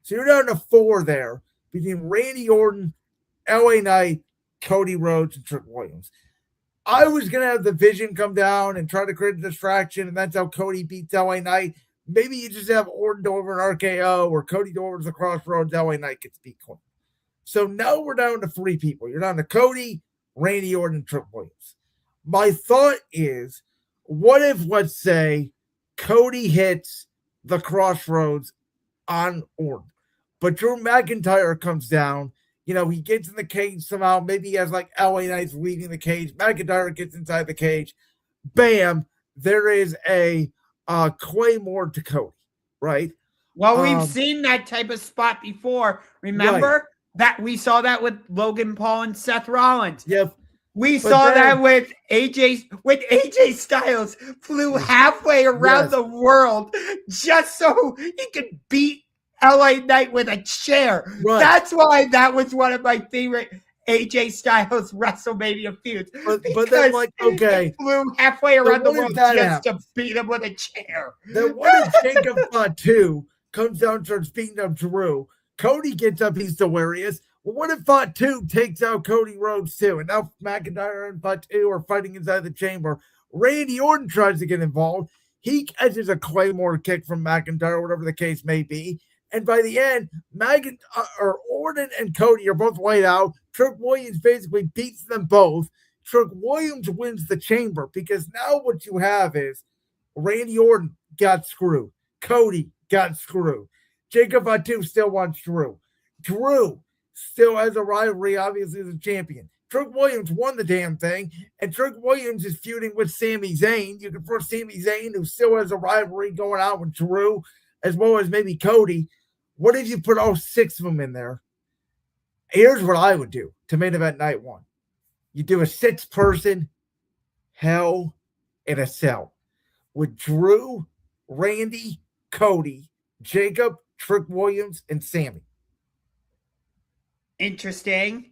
So you're down to 4 there between Randy Orton, LA Knight, Cody Rhodes, and Trick Williams. I was going to have the Vision come down and try to create a distraction, and that's how Cody beats LA Knight. Maybe you just have Orton deliver an RKO or Cody delivers the Crossroads, LA Knight gets beat clean. So now we're down to 3 people. You're down to Cody, Randy Orton, and Trick Williams. My thought is, what if, let's say, Cody hits the Crossroads on Orton, but Drew McIntyre comes down, he gets in the cage somehow, maybe he has like LA Knights leaving the cage, McIntyre gets inside the cage, bam, there is a Claymore to Cody, right? Well, we've seen that type of spot before. Remember that we saw that with Logan Paul and Seth Rollins. Yep. We saw that with AJ Styles flew halfway around the world just so he could beat LA Knight with a chair. Right. That's why that was one of my favorite AJ Styles WrestleMania feuds. But then, okay, he flew halfway around the world just to beat him with a chair. Then what if Jacob Fatu comes down and starts beating up Drew? Cody gets up, he's delirious. Well, what if Fatu takes out Cody Rhodes too? And now McIntyre and Fatu are fighting inside the chamber. Randy Orton tries to get involved. He catches a Claymore kick from McIntyre, whatever the case may be. And by the end, Orton and Cody are both laid out. Trick Williams basically beats them both, Trick Williams wins the chamber, because now what you have is Randy Orton got screwed. Cody got screwed. Jacob Fatu still wants Drew. Drew still has a rivalry, obviously, as a champion. Trick Williams won the damn thing, and Trick Williams is feuding with Sami Zayn. You can throw Sami Zayn, who still has a rivalry going on with Drew, as well as maybe Cody. What if you put all 6 of them in there? Here's what I would do to main event night 1. You do a 6-person Hell in a Cell with Drew, Randy, Cody, Jacob, Trick Williams, and Sammy. Interesting.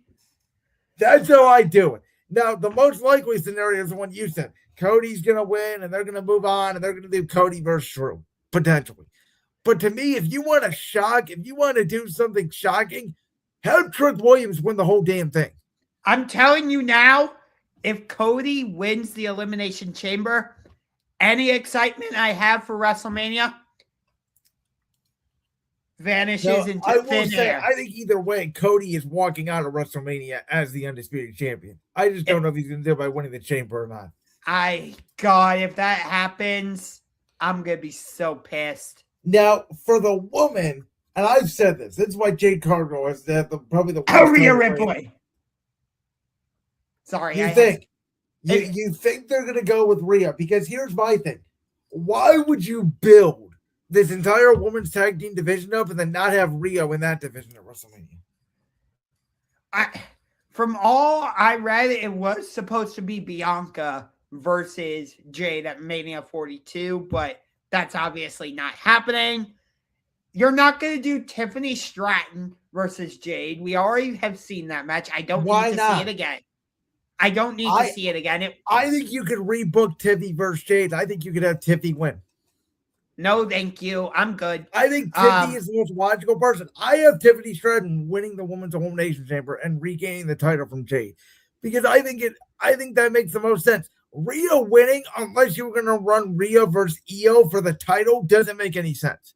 That's how I do it. Now, the most likely scenario is the one you said. Cody's going to win, and they're going to move on, and they're going to do Cody versus Drew, potentially. But to me, if you want to shock, if you want to do something shocking, have Trick Williams win the whole damn thing. I'm telling you now, if Cody wins the Elimination Chamber, any excitement I have for WrestleMania vanishes into thin air. I think either way, Cody is walking out of WrestleMania as the undisputed champion. I just don't know if he's going to do it by winning the chamber or not. God, if that happens, I'm going to be so pissed. Now, for the woman, and I've said this is why Jade Cargill is probably the Rhea Ripley. Sorry, you think they're going to go with Rhea? Because here's my thing: why would you build this entire women's tag team division up and then not have Rhea in that division at WrestleMania? From all I read, it was supposed to be Bianca versus Jade at Mania 42, but that's obviously not happening. You're not going to do Tiffany Stratton versus Jade. We already have seen that match. I don't need to see it again. I don't need to see it again. I think you could rebook Tiffy versus Jade. I think you could have Tiffy win. No, thank you. I'm good. I think Tiffany is the most logical person. I have Tiffany Stratton winning the Women's Elimination Chamber and regaining the title from Jade, because I think that makes the most sense. Rhea winning, unless you were going to run Rhea versus Io for the title, doesn't make any sense.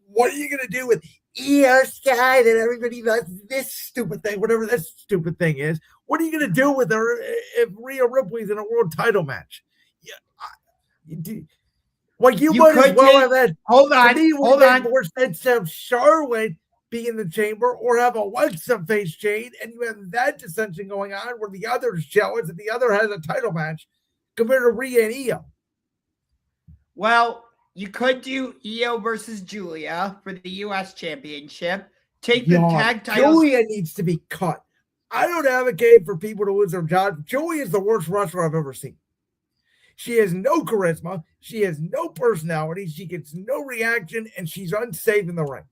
What are you going to do with Io Sky that everybody likes this stupid thing, whatever this stupid thing is? What are you going to do with her if Rhea Ripley's in a world title match? Like you might as well have had. Hold on. More sense to have Charlotte be in the chamber, or have Alexa face Jade, and you have that dissension going on where the other's jealous and the other has a title match compared to Rhea and Io. Well, you could do Io versus Julia for the U.S. Championship. Take the tag titles. Julia needs to be cut. I don't advocate for people to lose their jobs. Julia is the worst wrestler I've ever seen. She has no charisma. She has no personality. She gets no reaction, and she's unsafe in the ring.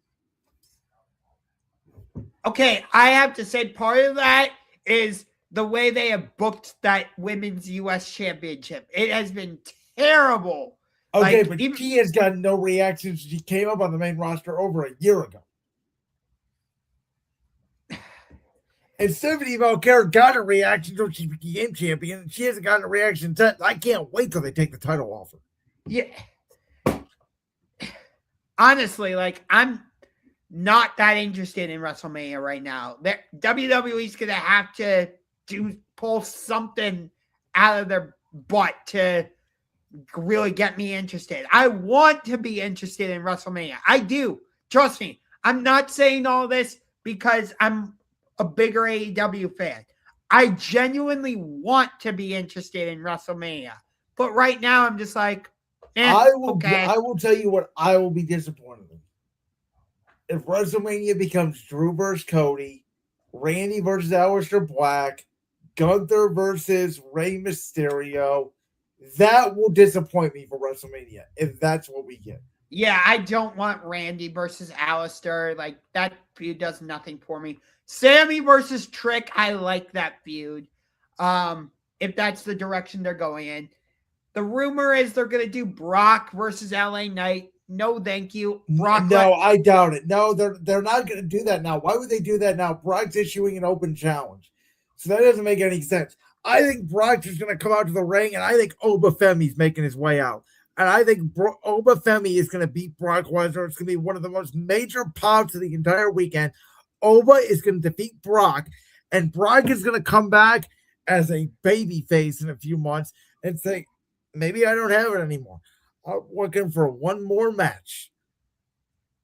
Okay, I have to say part of that is the way they have booked that women's U.S. Championship. It has been terrible. Okay, but she has gotten no reaction since she came up on the main roster over a year ago. And Stephanie Valkyrie got a reaction until she became champion, and she hasn't gotten a reaction since. I can't wait till they take the title off her. Yeah. Honestly, I'm not that interested in WrestleMania right now. WWE's going to have to pull something out of their butt to really get me interested. I want to be interested in WrestleMania. I do. Trust me. I'm not saying all this because I'm a bigger AEW fan. I genuinely want to be interested in WrestleMania. But right now I'm just like, I will tell you what I will be disappointed in. If WrestleMania becomes Drew versus Cody, Randy versus Aleister Black, Gunther versus Rey Mysterio, that will disappoint me for WrestleMania if that's what we get. Yeah, I don't want Randy versus Aleister. That feud does nothing for me. Sammy versus Trick, I like that feud. If that's the direction they're going in. The rumor is they're going to do Brock versus LA Knight. No, thank you. I doubt it. No, they're not going to do that now. Why would they do that now? Brock's issuing an open challenge. So that doesn't make any sense. I think Brock's just going to come out to the ring, and I think Obafemi's making his way out. And I think Obafemi is going to beat Brock Lesnar. It's going to be one of the most major pops of the entire weekend. Oba is going to defeat Brock, and Brock is going to come back as a baby face in a few months and say, maybe I don't have it anymore. I'm looking for one more match.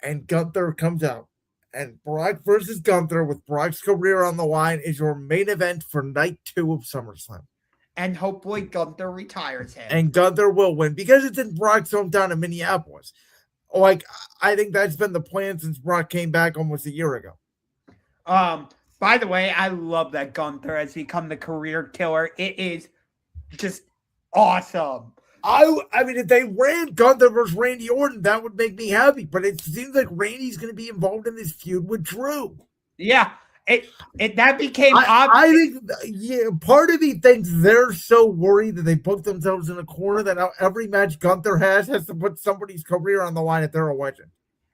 And Gunther comes out. And Brock versus Gunther with Brock's career on the line is your main event for night 2 of SummerSlam. And hopefully Gunther retires him. And Gunther will win because it's in Brock's hometown of Minneapolis. Like, I think that's been the plan since Brock came back almost a year ago. By the way, I love that Gunther has become the career killer. It is just awesome. I mean, if they ran Gunther versus Randy Orton, that would make me happy. But it seems like Randy's going to be involved in this feud with Drew. Yeah, that became obvious. I think, part of me thinks they're so worried that they booked themselves in a corner that now every match Gunther has to put somebody's career on the line if they're a legend.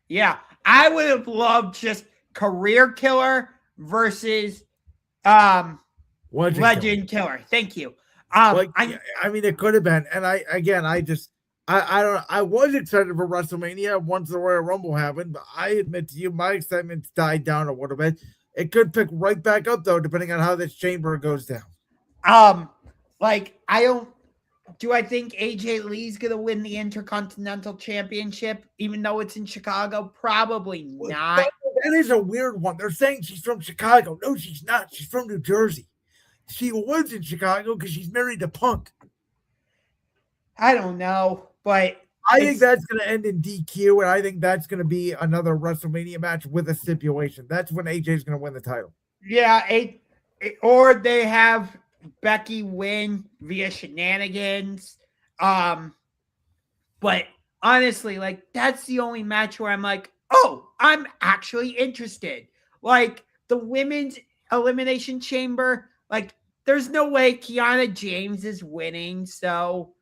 Yeah, I would have loved just career killer versus legend killer. Thank you. I mean, it could have been, and I was excited for WrestleMania once the Royal Rumble happened, but I admit to you, my excitement's died down a little bit. It could pick right back up though, depending on how this chamber goes down. Do I think AJ Lee's gonna win the Intercontinental Championship, even though it's in Chicago? Probably not. That is a weird one. They're saying she's from Chicago. No, she's not. She's from New Jersey. She lives in Chicago because she's married to Punk. I don't know, but I think that's going to end in DQ, and I think that's going to be another WrestleMania match with a stipulation. That's when AJ's going to win the title. Yeah, or they have Becky win via shenanigans. But honestly, like, that's the only match where I'm like, oh, I'm actually interested. Like, the women's Elimination Chamber, like, there's no way Kiana James is winning. So,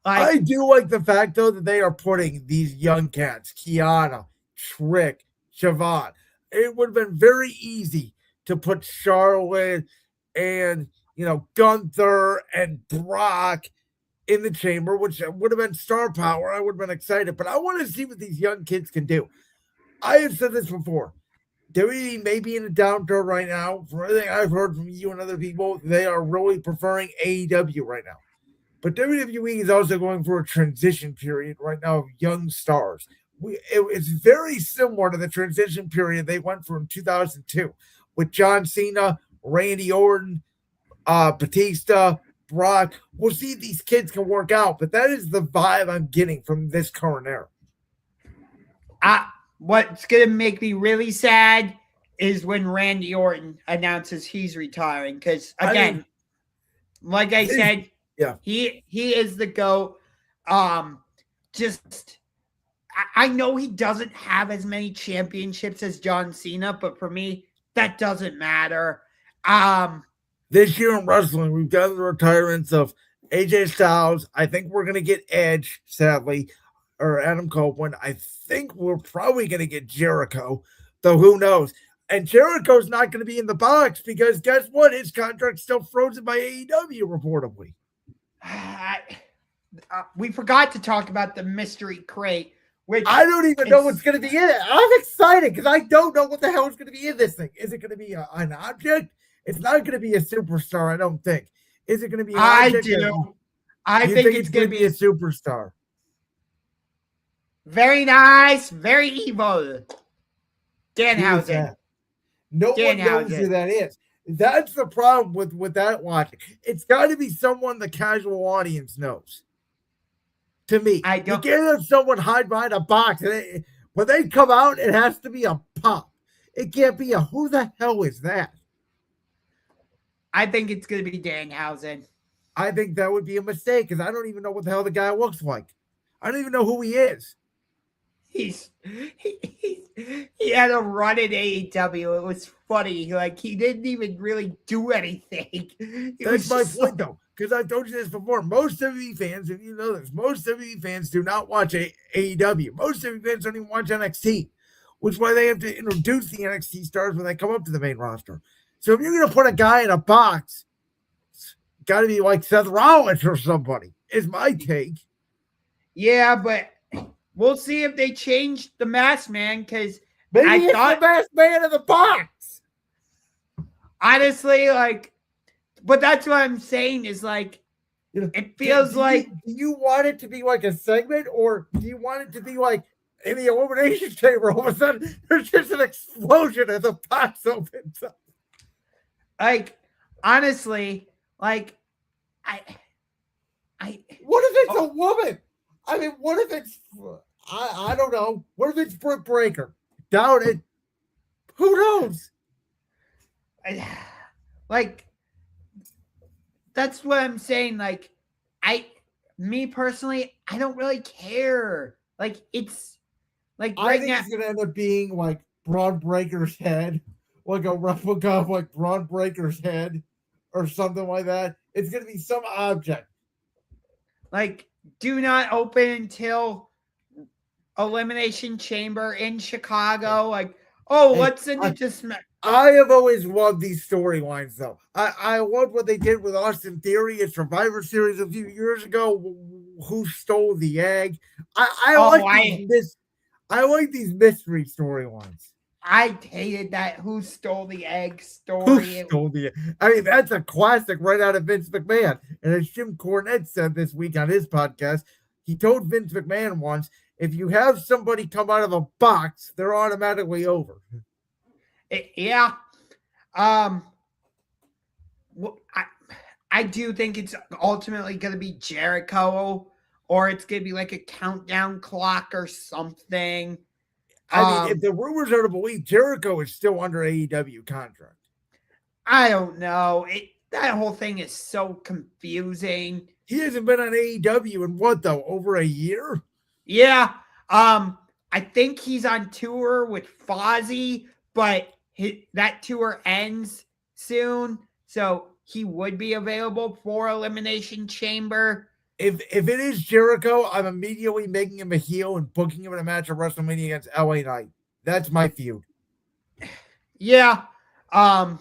I do like the fact, though, that they are putting these young cats, Kiana, Trick, Siobhan. It would have been very easy to put Charlotte and, Gunther and Brock in the chamber, which would have been star power. I would have been excited, but I want to see what these young kids can do. I have said this before. WWE may be in a downturn right now. From everything I've heard from you and other people, they are really preferring AEW right now. But WWE is also going through a transition period right now of young stars. It's very similar to the transition period they went through in 2002 with John Cena, Randy Orton, Batista, Brock. We'll see if these kids can work out, but that is the vibe I'm getting from this current era. What's going to make me really sad is when Randy Orton announces he's retiring. Because, again, like I said, yeah, he is the GOAT. I know he doesn't have as many championships as John Cena, but for me, that doesn't matter. This year in wrestling, we've got the retirements of AJ Styles. I think we're going to get Edge, sadly, or Adam Copeland. I think we're probably going to get Jericho, though who knows. And Jericho's not going to be in the box because guess what? His contract's still frozen by AEW, reportedly. We forgot to talk about the mystery crate, which I don't even know what's going to be in it. I'm excited because I don't know what the hell is going to be in this thing. Is it going to be an object? It's not going to be a superstar, I don't think. Is it going to be an object? I do. I think it's going to be a superstar. Very nice, very evil. Danhausen. No one knows who that is. That's the problem with that logic. It's got to be someone the casual audience knows. To me, you can't have someone hide behind a box. And when they come out, it has to be a pop. It can't be who the hell is that? I think it's going to be Danhausen. I think that would be a mistake because I don't even know what the hell the guy looks like. I don't even know who he is. He had a run in AEW. It was funny. Like, he didn't even really do anything. That's my point, though, because I've told you this before. Most WWE fans, and you know this, most WWE fans do not watch AEW. Most WWE fans don't even watch NXT, which is why they have to introduce the NXT stars when they come up to the main roster. So if you're going to put a guy in a box, it's got to be like Seth Rollins or somebody, is my take. Yeah, but we'll see if they change the masked man, because maybe it's the masked man in the box. Honestly, like, but that's what I'm saying is like, You know, it feels like do you want it to be like a segment, or do you want it to be like in the Elimination Chamber? All of a sudden, there's just an explosion as the box opens up. like honestly, like I What if it's a woman? I mean, what if it's I don't know. What if it's Britt Breaker? Doubt it. Who knows? like that's what I'm saying. Like, me personally, I don't really care. Like, it's like I right think now. it's gonna end up being like Braun Breaker's head, like a replica of like Braun Breaker's head, or something like that. It's gonna be some object. Like, do not open until Elimination Chamber in Chicago. Like, oh, Hey, let's send it to Smack. I have always loved these storylines, though. I loved what they did with Austin Theory at Survivor Series a few years ago. Who stole the egg? I like these mystery storylines. I hated that Who Stole the Egg Who story. stole the egg? I mean, that's a classic right out of Vince McMahon. And as Jim Cornette said this week on his podcast, he told Vince McMahon once, if you have somebody come out of a box, they're automatically over. Yeah. I do think it's ultimately going to be Jericho, or it's going to be like a countdown clock or something. I mean, if the rumors are to believe, Jericho is still under AEW contract. I don't know. That whole thing is so confusing. He hasn't been on AEW in what, though? Over a year? Yeah. I think he's on tour with Fozzy, but that tour ends soon, so he would be available for Elimination Chamber. If it is Jericho, I'm immediately making him a heel and booking him in a match at WrestleMania against LA Knight. That's my feud. Yeah. I'm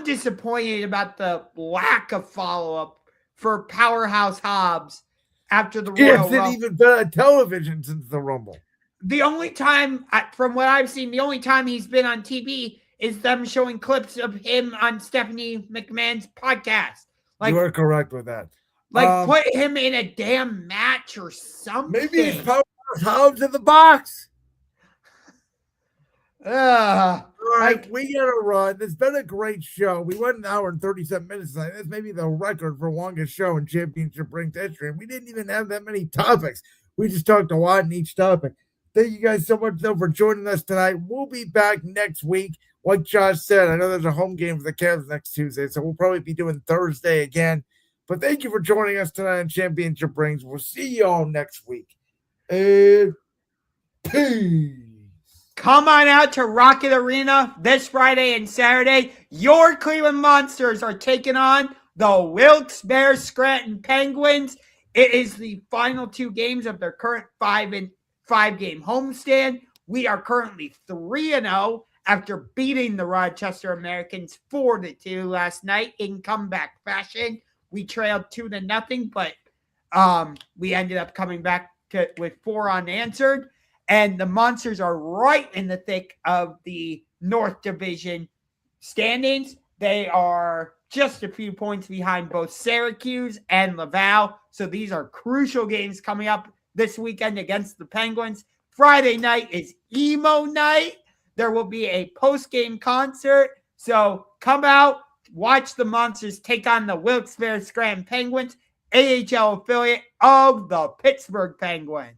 disappointed about the lack of follow-up for Powerhouse Hobbs after the Royal Rumble. He hasn't even been on television since the Rumble. The only time, from what I've seen, the only time he's been on TV is them showing clips of him on Stephanie McMahon's podcast. Like, you are correct with that. Like, put him in a damn match or something. Maybe it's Powerhouse Hobbs in the box. All right, we gotta run. It's been a great show. We went an hour and 37 minutes tonight. That's maybe the record for longest show in Championship Rings history. And we didn't even have that many topics. We just talked a lot in each topic. Thank you guys so much, though, for joining us tonight. We'll be back next week. Like Josh said, I know there's a home game for the Cavs next Tuesday, so we'll probably be doing Thursday again. But thank you for joining us tonight on Championship Rings. We'll see y'all next week. And peace. Come on out to Rocket Arena this Friday and Saturday. Your Cleveland Monsters are taking on the Wilkes-Barre Scranton Penguins. It is the final two games of their current 5-game homestand. We are currently 3-0 after beating the Rochester Americans 4-2 last night in comeback fashion. We trailed 2-0, but we ended up coming back with 4 unanswered. And the Monsters are right in the thick of the North Division standings. They are just a few points behind both Syracuse and Laval. So these are crucial games coming up this weekend against the Penguins. Friday night is emo night. There will be a post-game concert. So come out, watch the Monsters take on the Wilkes-Barre Scranton Penguins, AHL affiliate of the Pittsburgh Penguins.